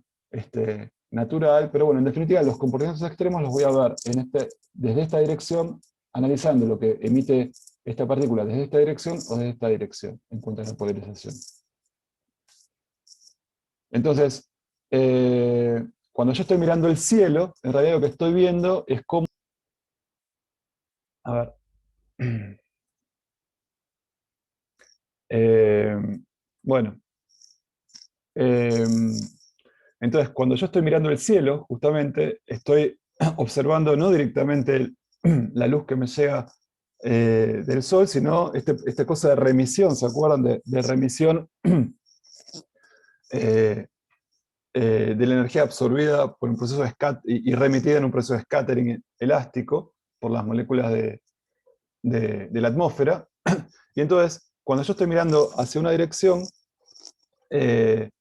S1: natural, pero bueno, en definitiva los comportamientos extremos los voy a ver desde esta dirección, analizando lo que emite esta partícula desde esta dirección o desde esta dirección, en cuanto a la polarización. Entonces, cuando yo estoy mirando el cielo, en realidad lo que estoy viendo es cómo... A ver. Bueno. Entonces, cuando yo estoy mirando el cielo, justamente, estoy observando no directamente la luz que me llega del sol, sino esta cosa de remisión, ¿se acuerdan? De remisión de la energía absorbida por un proceso de y remitida en un proceso de scattering elástico por las moléculas de la atmósfera. Y entonces, cuando yo estoy mirando hacia una dirección, el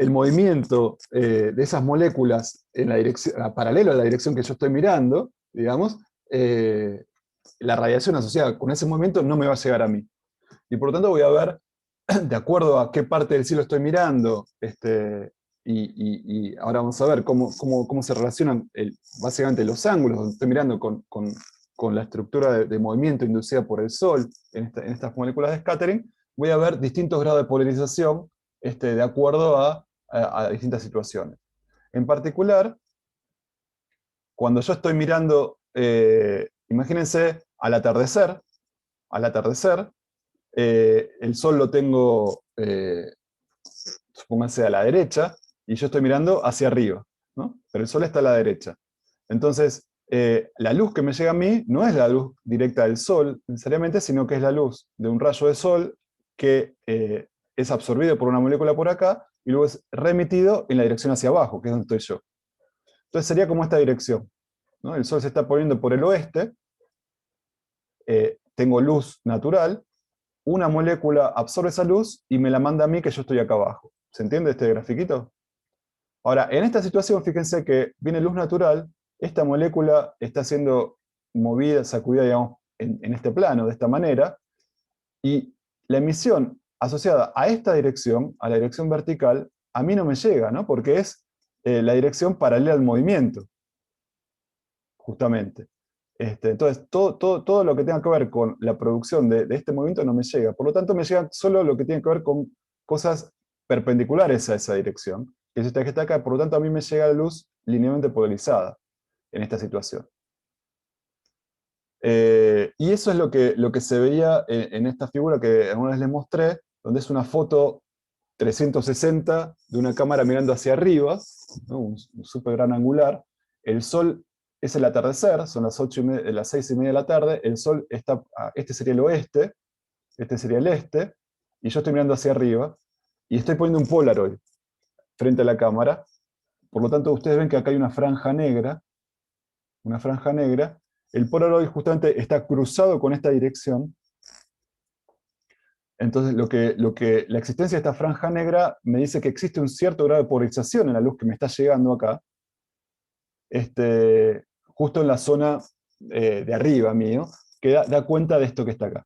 S1: movimiento de esas moléculas en la dirección, paralelo a la dirección que yo estoy mirando, digamos, la radiación asociada con ese movimiento no me va a llegar a mí. Y por lo tanto voy a ver, de acuerdo a qué parte del cielo estoy mirando, y ahora vamos a ver cómo se relacionan básicamente los ángulos donde estoy mirando con la estructura de movimiento inducida por el Sol en estas moléculas de scattering, voy a ver distintos grados de polarización de acuerdo a distintas situaciones. En particular, cuando yo estoy mirando, imagínense al atardecer, el Sol lo tengo, supónganse, a la derecha, y yo estoy mirando hacia arriba, ¿no? Pero el Sol está a la derecha. Entonces, la luz que me llega a mí no es la luz directa del Sol, necesariamente, sino que es la luz de un rayo de Sol que es absorbido por una molécula por acá, y luego es remitido en la dirección hacia abajo, que es donde estoy yo. Entonces sería como esta dirección, ¿no? El Sol se está poniendo por el oeste, tengo luz natural, una molécula absorbe esa luz y me la manda a mí, que yo estoy acá abajo. ¿Se entiende este grafiquito? Ahora, en esta situación, fíjense que viene luz natural, esta molécula está siendo movida, sacudida, digamos, en este plano, de esta manera, y la emisión asociada a esta dirección, a la dirección vertical, a mí no me llega, ¿no? Porque es la dirección paralela al movimiento, justamente. Entonces, todo lo que tenga que ver con la producción de este movimiento no me llega. Por lo tanto, me llega solo lo que tiene que ver con cosas perpendiculares a esa dirección, que es esta que está acá. Por lo tanto, a mí me llega la luz linealmente polarizada en esta situación. Y eso es lo que se veía en esta figura que alguna vez les mostré, donde es una foto 360 de una cámara mirando hacia arriba, ¿no? Un súper gran angular. El Sol es el atardecer, son las 8:30, las 6:30 de la tarde, el Sol está, este sería el oeste, este sería el este, y yo estoy mirando hacia arriba, y estoy poniendo un Polaroid frente a la cámara. Por lo tanto, ustedes ven que acá hay una franja negra, el Polaroid justamente está cruzado con esta dirección. Entonces, la existencia de esta franja negra me dice que existe un cierto grado de polarización en la luz que me está llegando acá, justo en la zona de arriba mío, que da cuenta de esto que está acá.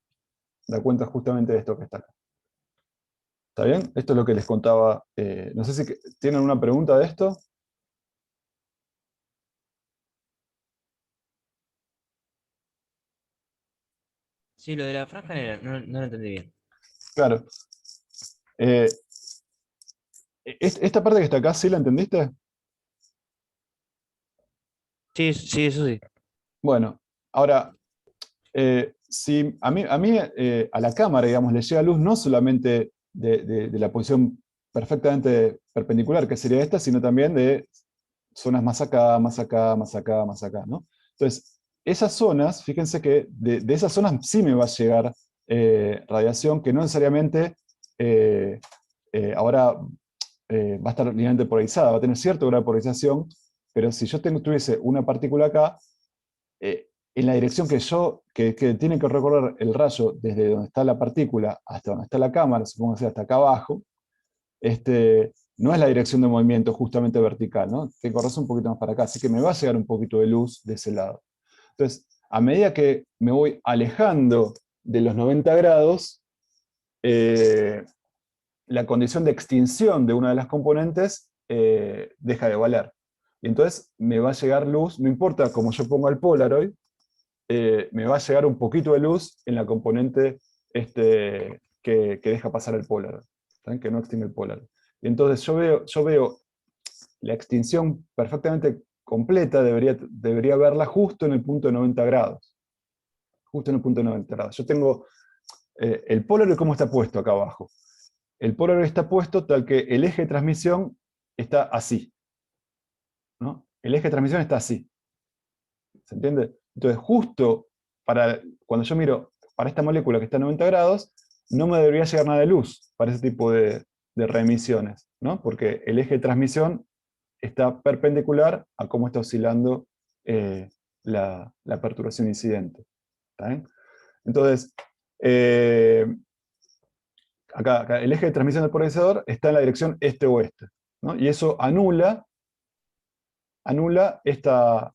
S1: Da cuenta justamente de esto que está acá. ¿Está bien? Esto es lo que les contaba. No sé si tienen una pregunta de esto.
S4: Sí, lo de la franja negra, no lo entendí bien.
S1: Claro. Esta parte que está acá, ¿sí la entendiste?
S4: Sí, sí, eso sí.
S1: Bueno, ahora, si a mí a la cámara, digamos, le llega luz no solamente de la posición perfectamente perpendicular, que sería esta, sino también de zonas más acá, más acá, más acá, más acá, ¿no? Entonces, esas zonas, fíjense que de esas zonas sí me va a llegar radiación que no necesariamente ahora va a estar linealmente polarizada, va a tener cierto grado de polarización, pero si yo tuviese una partícula acá, en la dirección que tiene que recorrer el rayo desde donde está la partícula hasta donde está la cámara, supongo que hasta acá abajo, no es la dirección de movimiento justamente vertical, ¿no? Tiene que correrse un poquito más para acá, así que me va a llegar un poquito de luz de ese lado. Entonces, a medida que me voy alejando de los 90 grados, la condición de extinción de una de las componentes deja de valer. Y entonces me va a llegar luz, no importa cómo yo ponga el Polaroid, me va a llegar un poquito de luz en la componente que deja pasar el Polaroid, ¿saben? Que no extingue el Polaroid. Y entonces yo veo la extinción perfectamente completa, debería verla justo en el punto de 90 grados. Justo en el punto de 90 grados. Yo tengo el Polaroid, ¿cómo está puesto acá abajo? El Polaroid está puesto tal que el eje de transmisión está así, ¿no? El eje de transmisión está así. ¿Se entiende? Entonces, justo cuando yo miro para esta molécula que está a 90 grados, no me debería llegar nada de luz para ese tipo de reemisiones, ¿no? Porque el eje de transmisión está perpendicular a cómo está oscilando la perturbación incidente. ¿Está bien? Entonces, acá el eje de transmisión del polarizador está en la dirección este-oeste, ¿no? Y eso anula esta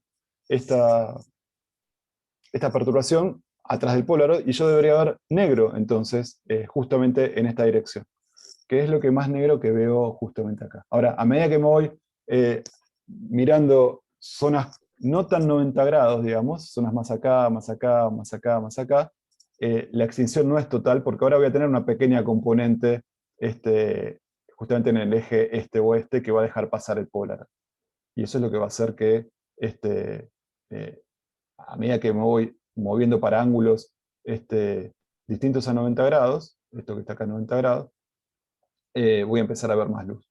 S1: perturbación atrás del Polaroid, y yo debería ver negro, entonces, justamente en esta dirección, que es lo que más negro que veo justamente acá. Ahora, a medida que me voy mirando zonas no tan 90 grados, digamos, zonas más acá, más acá, más acá, más acá, la extinción no es total, porque ahora voy a tener una pequeña componente justamente en el eje este-oeste que va a dejar pasar el Polaroid. Y eso es lo que va a hacer que a medida que me voy moviendo para ángulos distintos a 90 grados, esto que está acá a 90 grados, voy a empezar a ver más luz.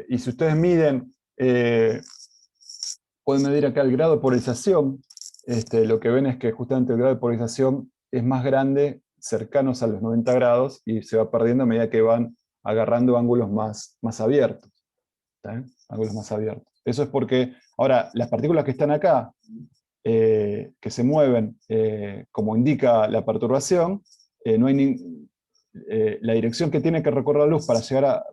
S1: Y si ustedes miden, pueden medir acá el grado de polarización, lo que ven es que justamente el grado de polarización es más grande cercanos a los 90 grados y se va perdiendo a medida que van agarrando ángulos más abiertos. Ángulos más abiertos. Eso es porque, ahora, las partículas que están acá, que se mueven como indica la perturbación, no hay la dirección que tiene que recorrer la luz para llegar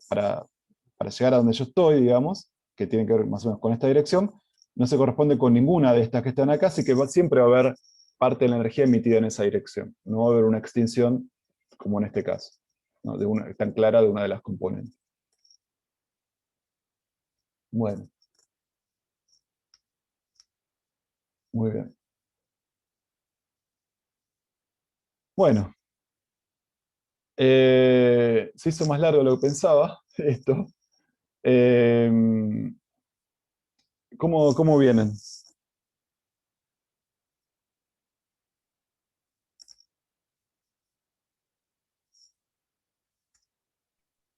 S1: a donde yo estoy, digamos, que tiene que ver más o menos con esta dirección, no se corresponde con ninguna de estas que están acá, así que siempre va a haber parte de la energía emitida en esa dirección. No va a haber una extinción, como en este caso, ¿no? Tan clara de una de las componentes. Bueno. Muy bien. Bueno. Se hizo más largo de lo que pensaba, esto. ¿Cómo vienen?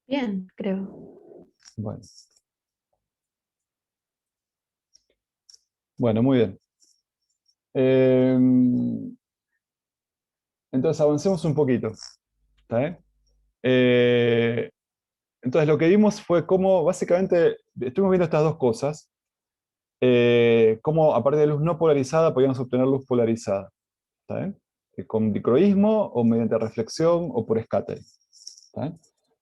S5: Bien, creo.
S1: Bueno. Bueno, muy bien. Entonces avancemos un poquito. ¿Está bien? Entonces lo que vimos fue cómo, básicamente, estuvimos viendo estas dos cosas. Cómo a partir de luz no polarizada podíamos obtener luz polarizada. ¿Está bien? Con dicroísmo, o mediante reflexión, o por scattering. ¿Está bien?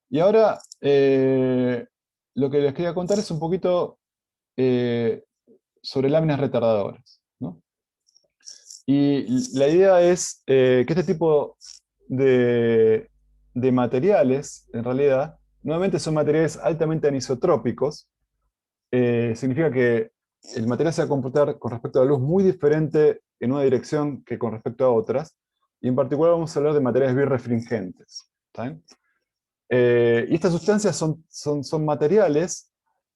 S1: Y ahora, lo que les quería contar es un poquito sobre láminas retardadoras, ¿no? Y la idea es que este tipo de materiales, en realidad, nuevamente son materiales altamente anisotrópicos. Significa que el material se va a comportar con respecto a la luz muy diferente en una dirección que con respecto a otras. Y en particular vamos a hablar de materiales birrefringentes. ¿Está bien? Y estas sustancias son materiales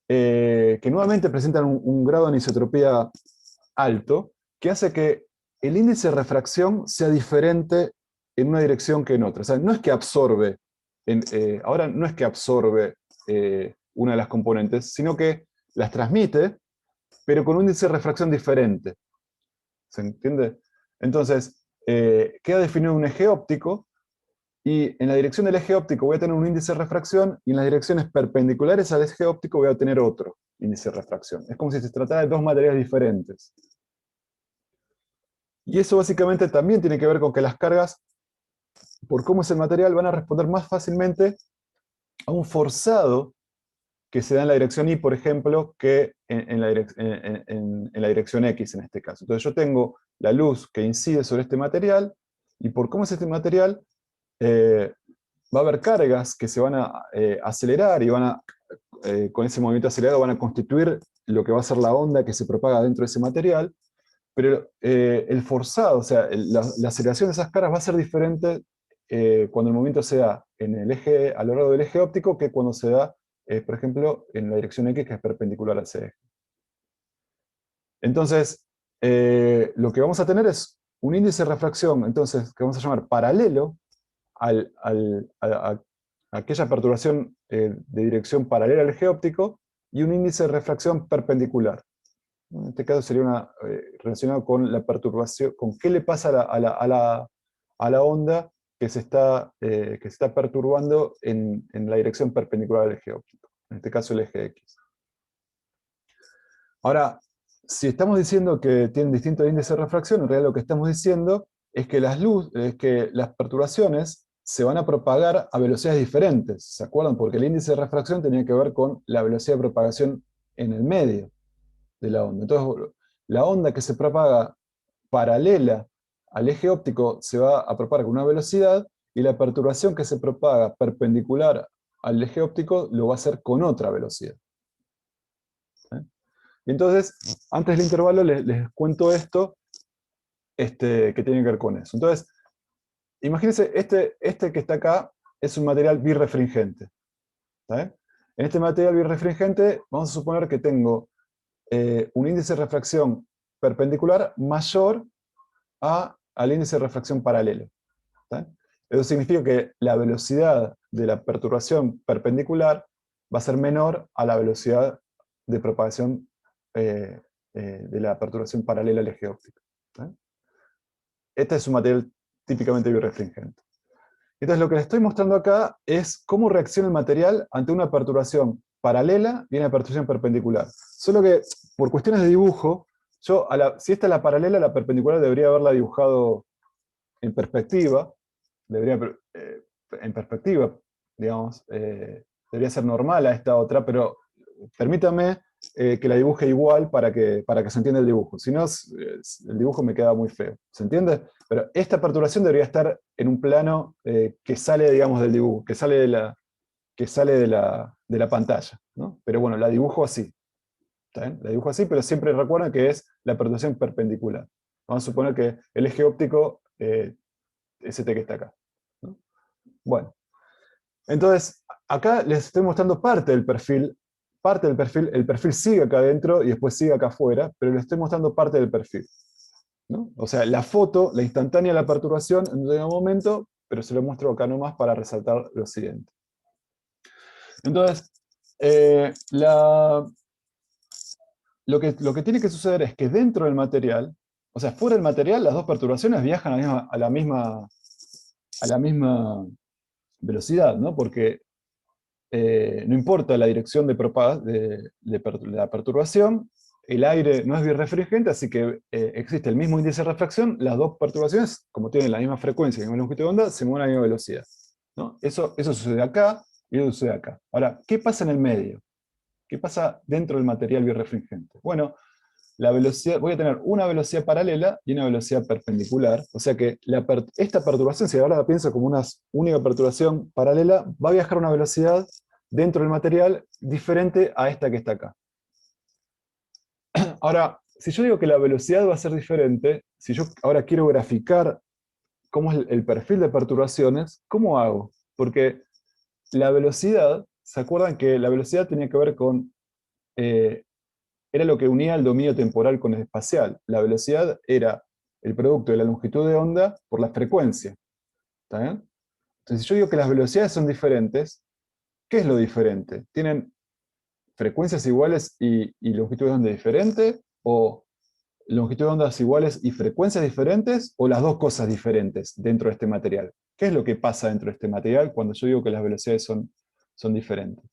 S1: que nuevamente presentan un grado de anisotropía alto, que hace que el índice de refracción sea diferente en una dirección que en otra. O sea, no es que absorbe, ahora no es que absorbe una de las componentes, sino que las transmite, pero con un índice de refracción diferente. ¿Se entiende? Entonces, queda definido un eje óptico, y en la dirección del eje óptico voy a tener un índice de refracción, y en las direcciones perpendiculares al eje óptico voy a tener otro índice de refracción. Es como si se tratara de dos materiales diferentes. Y eso básicamente también tiene que ver con que las cargas, por cómo es el material, van a responder más fácilmente a un forzado que se da en la dirección Y, por ejemplo, que en la dirección X en este caso. Entonces yo tengo la luz que incide sobre este material, y por cómo es este material, va a haber cargas que se van a acelerar, y con ese movimiento acelerado van a constituir lo que va a ser la onda que se propaga dentro de ese material. pero el forzado, o sea, la aceleración de esas caras va a ser diferente cuando el movimiento se da en el eje, a lo largo del eje óptico que cuando se da, por ejemplo, en la dirección X, que es perpendicular a ese eje. Entonces, lo que vamos a tener es un índice de refracción, entonces, que vamos a llamar paralelo a aquella perturbación de dirección paralela al eje óptico, y un índice de refracción perpendicular. En este caso sería relacionado con la perturbación, con qué le pasa a la onda que se está perturbando en la dirección perpendicular al eje óptico, en este caso el eje X. Ahora, si estamos diciendo que tienen distintos índices de refracción, en realidad lo que estamos diciendo es que las perturbaciones se van a propagar a velocidades diferentes, ¿se acuerdan? Porque el índice de refracción tenía que ver con la velocidad de propagación en el medio de la onda. Entonces, la onda que se propaga paralela al eje óptico se va a propagar con una velocidad, y la perturbación que se propaga perpendicular al eje óptico lo va a hacer con otra velocidad. Y entonces, antes del intervalo les cuento esto que tiene que ver con eso. Entonces, imagínense, este que está acá es un material birrefringente. ¿Está bien? En este material birrefringente vamos a suponer que tengo un índice de refracción perpendicular mayor al índice de refracción paralelo. ¿Está bien? Eso significa que la velocidad de la perturbación perpendicular va a ser menor a la velocidad de propagación de la perturbación paralela al eje óptico. ¿Está bien? Este es un material típicamente birrefringente. Entonces lo que les estoy mostrando acá es cómo reacciona el material ante una perturbación paralela y una perturbación perpendicular. Solo que por cuestiones de dibujo, si esta es la paralela, la perpendicular debería haberla dibujado en perspectiva, en perspectiva, digamos, debería ser normal a esta otra, pero permítame que la dibuje igual para que se entienda el dibujo. Si no, el dibujo me queda muy feo. ¿Se entiende? Pero esta perturbación debería estar en un plano que sale, digamos, del dibujo, que sale de la pantalla, ¿no? Pero bueno, la dibujo así. ¿Está bien? La dibujo así, pero siempre recuerden que es la perturbación perpendicular. Vamos a suponer que el eje óptico es este que está acá, ¿no? Bueno, entonces, acá les estoy mostrando parte del perfil. El perfil sigue acá adentro y después sigue acá afuera, pero les estoy mostrando parte del perfil, ¿no? O sea, la foto, la instantánea de la perturbación en un determinado momento, pero se lo muestro acá nomás para resaltar lo siguiente. Entonces, lo que tiene que suceder es que dentro del material, o sea, fuera del material, las dos perturbaciones viajan a la misma velocidad, ¿no? Porque no importa la dirección de la perturbación, el aire no es birrefringente, así que existe el mismo índice de refracción, las dos perturbaciones, como tienen la misma frecuencia y la misma longitud de onda, se mueven a la misma velocidad, ¿no? Eso sucede acá y eso sucede acá. Ahora, ¿qué pasa en el medio? ¿Qué pasa dentro del material birrefringente? Bueno, voy a tener una velocidad paralela y una velocidad perpendicular, o sea que esta perturbación, si ahora la pienso como una única perturbación paralela, va a viajar a una velocidad dentro del material diferente a esta que está acá. Ahora, si yo digo que la velocidad va a ser diferente, si yo ahora quiero graficar cómo es el perfil de perturbaciones, ¿cómo hago? Porque la velocidad, ¿se acuerdan que la velocidad tenía que ver con era lo que unía el dominio temporal con el espacial? La velocidad era el producto de la longitud de onda por la frecuencia. ¿Está bien? Entonces, si yo digo que las velocidades son diferentes, ¿qué es lo diferente? ¿Tienen frecuencias iguales y longitud de onda diferente? ¿O longitud de ondas iguales y frecuencias diferentes? ¿O las dos cosas diferentes dentro de este material? ¿Qué es lo que pasa dentro de este material cuando yo digo que las velocidades son diferentes?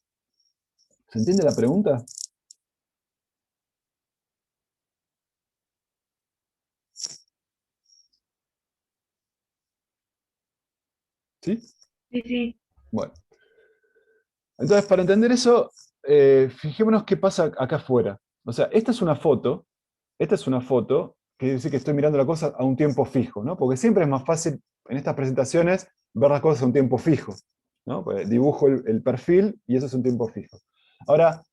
S1: ¿Se entiende la pregunta? ¿Sí?
S5: Sí, sí.
S1: Bueno. Entonces, para entender eso, fijémonos qué pasa acá afuera. O sea, esta es una foto que quiere decir que estoy mirando la cosa a un tiempo fijo, ¿no? Porque siempre es más fácil en estas presentaciones ver las cosas a un tiempo fijo, ¿no? Pues dibujo el perfil y eso es un tiempo fijo. Ahora,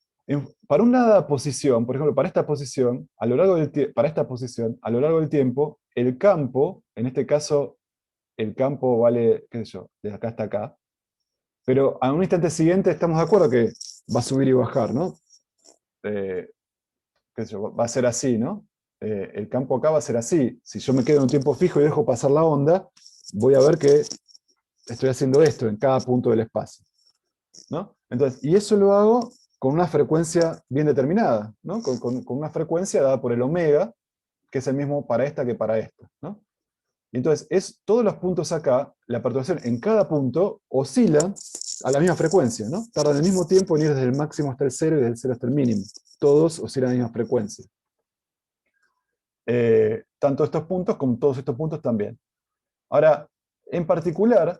S1: Para una posición, por ejemplo, para esta posición, a lo largo del tiempo, el campo, en este caso, el campo vale, qué sé yo, de acá hasta acá, pero a un instante siguiente estamos de acuerdo que va a subir y bajar, ¿no? Qué sé yo, va a ser así, ¿no? El campo acá va a ser así. Si yo me quedo en un tiempo fijo y dejo pasar la onda, voy a ver que estoy haciendo esto en cada punto del espacio, ¿no? Entonces, y eso lo hago con una frecuencia bien determinada, ¿no? Con una frecuencia dada por el omega, que es el mismo para esta que para esta, ¿no? Y entonces, todos los puntos acá, la perturbación en cada punto oscila a la misma frecuencia, ¿no? Tardan el mismo tiempo en ir desde el máximo hasta el cero y desde el cero hasta el mínimo. Todos oscilan a la misma frecuencia. Tanto estos puntos como todos estos puntos también. Ahora, en particular,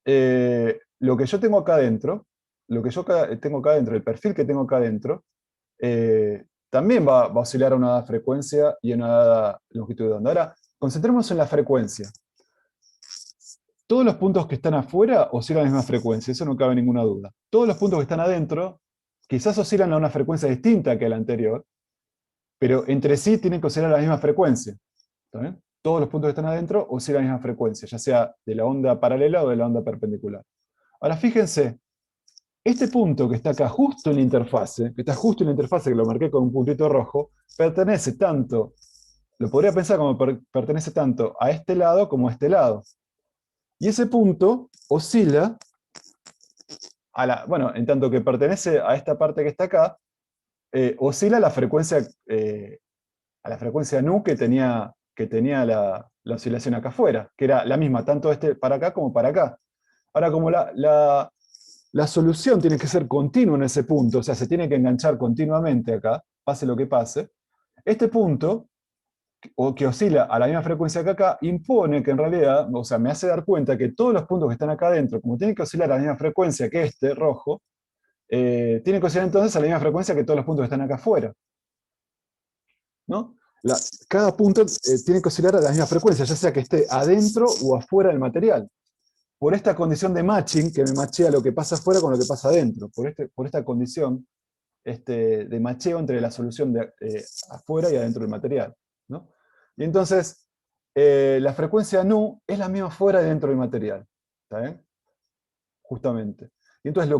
S1: lo que yo tengo acá adentro, el perfil que tengo acá adentro, también va a oscilar a una dada frecuencia y a una dada longitud de onda. Ahora, concentrémonos en la frecuencia. Todos los puntos que están afuera oscilan a la misma frecuencia, eso no cabe ninguna duda. Todos los puntos que están adentro quizás oscilan a una frecuencia distinta que la anterior, pero entre sí tienen que oscilar a la misma frecuencia. ¿Está bien? Todos los puntos que están adentro oscilan a la misma frecuencia, ya sea de la onda paralela o de la onda perpendicular. Ahora fíjense, este punto que está acá justo en la interfase, que lo marqué con un puntito rojo, pertenece tanto, lo podría pensar como pertenece tanto a este lado como a este lado. Y ese punto oscila bueno, en tanto que pertenece a esta parte que está acá, oscila a la frecuencia nu que tenía la oscilación acá afuera, que era la misma, tanto para acá como para acá. Ahora, como la solución tiene que ser continua en ese punto, o sea, se tiene que enganchar continuamente acá, pase lo que pase, este punto, o que oscila a la misma frecuencia que acá, impone que en realidad, o sea, me hace dar cuenta que todos los puntos que están acá adentro, como tienen que oscilar a la misma frecuencia que este, rojo, tienen que oscilar entonces a la misma frecuencia que todos los puntos que están acá afuera. ¿No? Cada punto tiene que oscilar a la misma frecuencia, ya sea que esté adentro o afuera del material. Por esta condición de matching, que me machea lo que pasa afuera con lo que pasa adentro. Por esta condición de macheo entre la solución de afuera y adentro del material, ¿no? Y entonces, la frecuencia nu es la misma fuera y dentro del material. ¿Está bien? Justamente. Y entonces,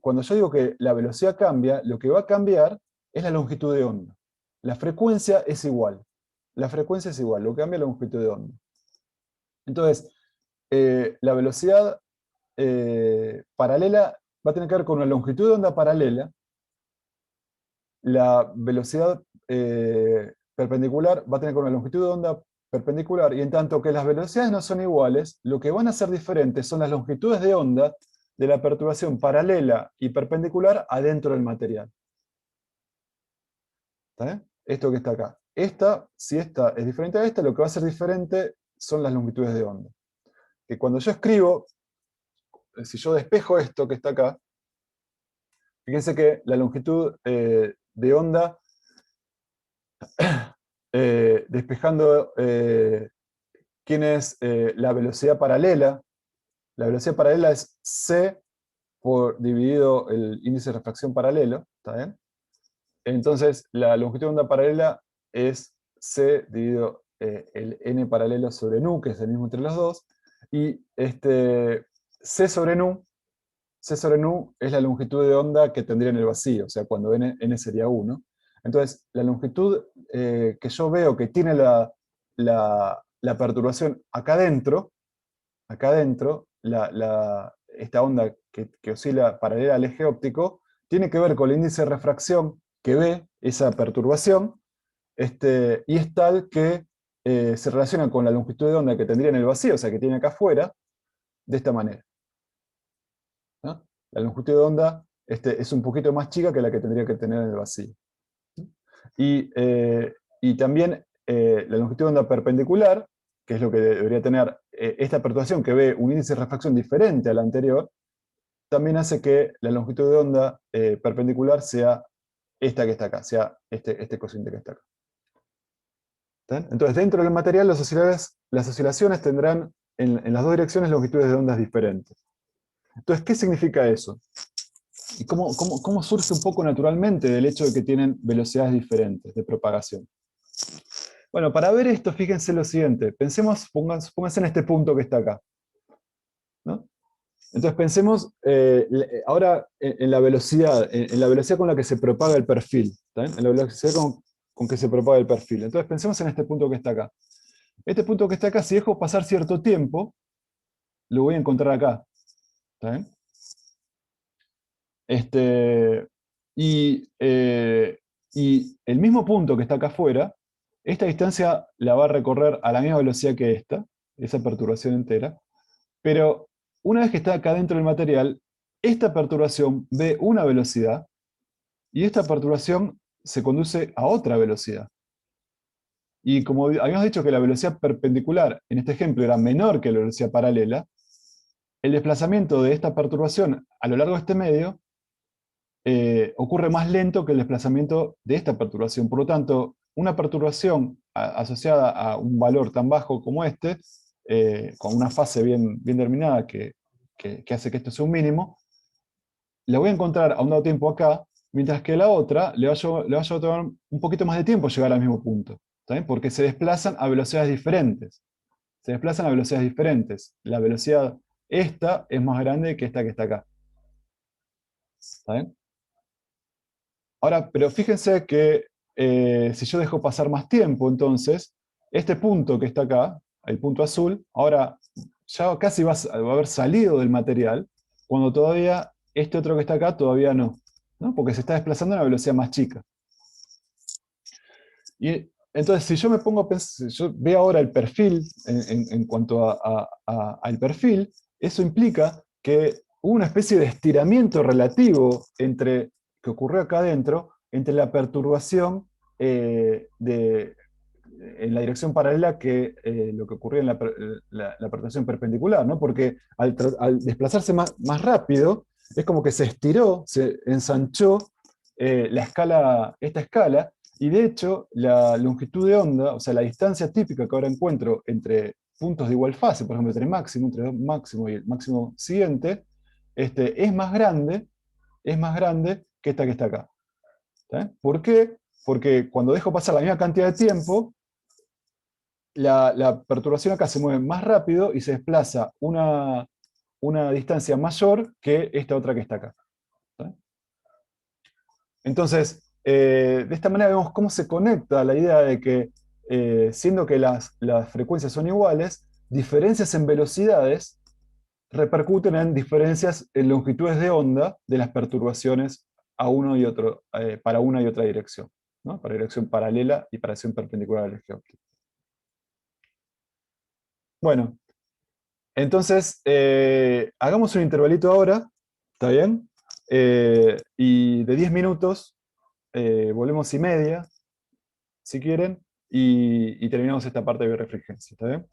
S1: cuando yo digo que la velocidad cambia, lo que va a cambiar es la longitud de onda. La frecuencia es igual. La frecuencia es igual, lo que cambia es la longitud de onda. Entonces, la velocidad paralela va a tener que ver con una longitud de onda paralela. La velocidad perpendicular va a tener que ver con una longitud de onda perpendicular, y en tanto que las velocidades no son iguales, lo que van a ser diferentes son las longitudes de onda de la perturbación paralela y perpendicular adentro del material. ¿Está bien? Esto que está acá. Si esta es diferente a esta, lo que va a ser diferente son las longitudes de onda. Que cuando yo escribo, si yo despejo esto que está acá, fíjense que la longitud de onda, despejando quién es la velocidad paralela es c dividido el índice de refracción paralelo, ¿está bien? Entonces, la longitud de onda paralela es c dividido el n paralelo sobre nu, que es el mismo entre los dos, y c sobre nu es la longitud de onda que tendría en el vacío, o sea, cuando n sería 1. Entonces, la longitud que yo veo que tiene la perturbación acá adentro, esta onda que oscila paralela al eje óptico, tiene que ver con el índice de refracción que ve esa perturbación, y es tal que se relaciona con la longitud de onda que tendría en el vacío, o sea, que tiene acá afuera, de esta manera. ¿No? La longitud de onda es un poquito más chica que la que tendría que tener en el vacío. Y también la longitud de onda perpendicular, que es lo que debería tener esta perturbación que ve un índice de refracción diferente al anterior, también hace que la longitud de onda perpendicular sea esta que está acá, sea este cociente que está acá. ¿Está bien? Entonces, dentro del material, las oscilaciones tendrán en las dos direcciones longitudes de ondas diferentes. Entonces, ¿qué significa eso? ¿Y cómo surge un poco naturalmente del hecho de que tienen velocidades diferentes de propagación? Bueno, para ver esto, fíjense lo siguiente. Pensemos, pónganse en este punto que está acá, ¿no? Entonces pensemos ahora en la velocidad, en la velocidad con la que se propaga el perfil, ¿está bien? En la velocidad con que se propaga el perfil. Entonces pensemos en este punto que está acá. Este punto que está acá, si dejo pasar cierto tiempo, lo voy a encontrar acá. ¿Está bien? Y el mismo punto que está acá afuera, esta distancia la va a recorrer a la misma velocidad que esa perturbación entera, pero una vez que está acá dentro del material, esta perturbación ve una velocidad y esta perturbación se conduce a otra velocidad. Y como habíamos dicho que la velocidad perpendicular en este ejemplo era menor que la velocidad paralela, el desplazamiento de esta perturbación a lo largo de este medio ocurre más lento que el desplazamiento de esta perturbación. Por lo tanto, una perturbación asociada a un valor tan bajo como este, con una fase bien determinada que hace que esto sea un mínimo, la voy a encontrar a un dado tiempo acá, mientras que la otra le va a tomar un poquito más de tiempo llegar al mismo punto. ¿Está bien? Porque se desplazan a velocidades diferentes. Se desplazan a velocidades diferentes. La velocidad esta es más grande que esta que está acá. ¿Está bien? Ahora, pero fíjense que si yo dejo pasar más tiempo, entonces, este punto que está acá, el punto azul, ahora ya casi va a haber salido del material, cuando todavía este otro que está acá todavía no, ¿no? Porque se está desplazando a una velocidad más chica. Y entonces, si yo me pongo a pensar, si yo veo ahora el perfil, en cuanto al perfil, eso implica que hubo una especie de estiramiento relativo que ocurrió acá adentro, entre la perturbación en la dirección paralela que lo que ocurrió en la perturbación perpendicular, ¿no? Porque al desplazarse más rápido, es como que se estiró, se ensanchó esta escala, y de hecho, la longitud de onda, o sea, la distancia típica que ahora encuentro entre puntos de igual fase, por ejemplo, entre máximo y el máximo siguiente, es más grande que esta que está acá. ¿Está? ¿Por qué? Porque cuando dejo pasar la misma cantidad de tiempo, la perturbación acá se mueve más rápido y se desplaza una distancia mayor que esta otra que está acá. ¿Está? Entonces, de esta manera vemos cómo se conecta la idea de que, siendo que las frecuencias son iguales, diferencias en velocidades repercuten en diferencias en longitudes de onda de las perturbaciones para una y otra dirección, ¿no? Para dirección paralela y para dirección perpendicular al eje óptico. Bueno, entonces, hagamos un intervalito ahora, ¿está bien? Y de 10 minutos, volvemos y media, si quieren, y terminamos esta parte de biorefringencia, ¿está bien?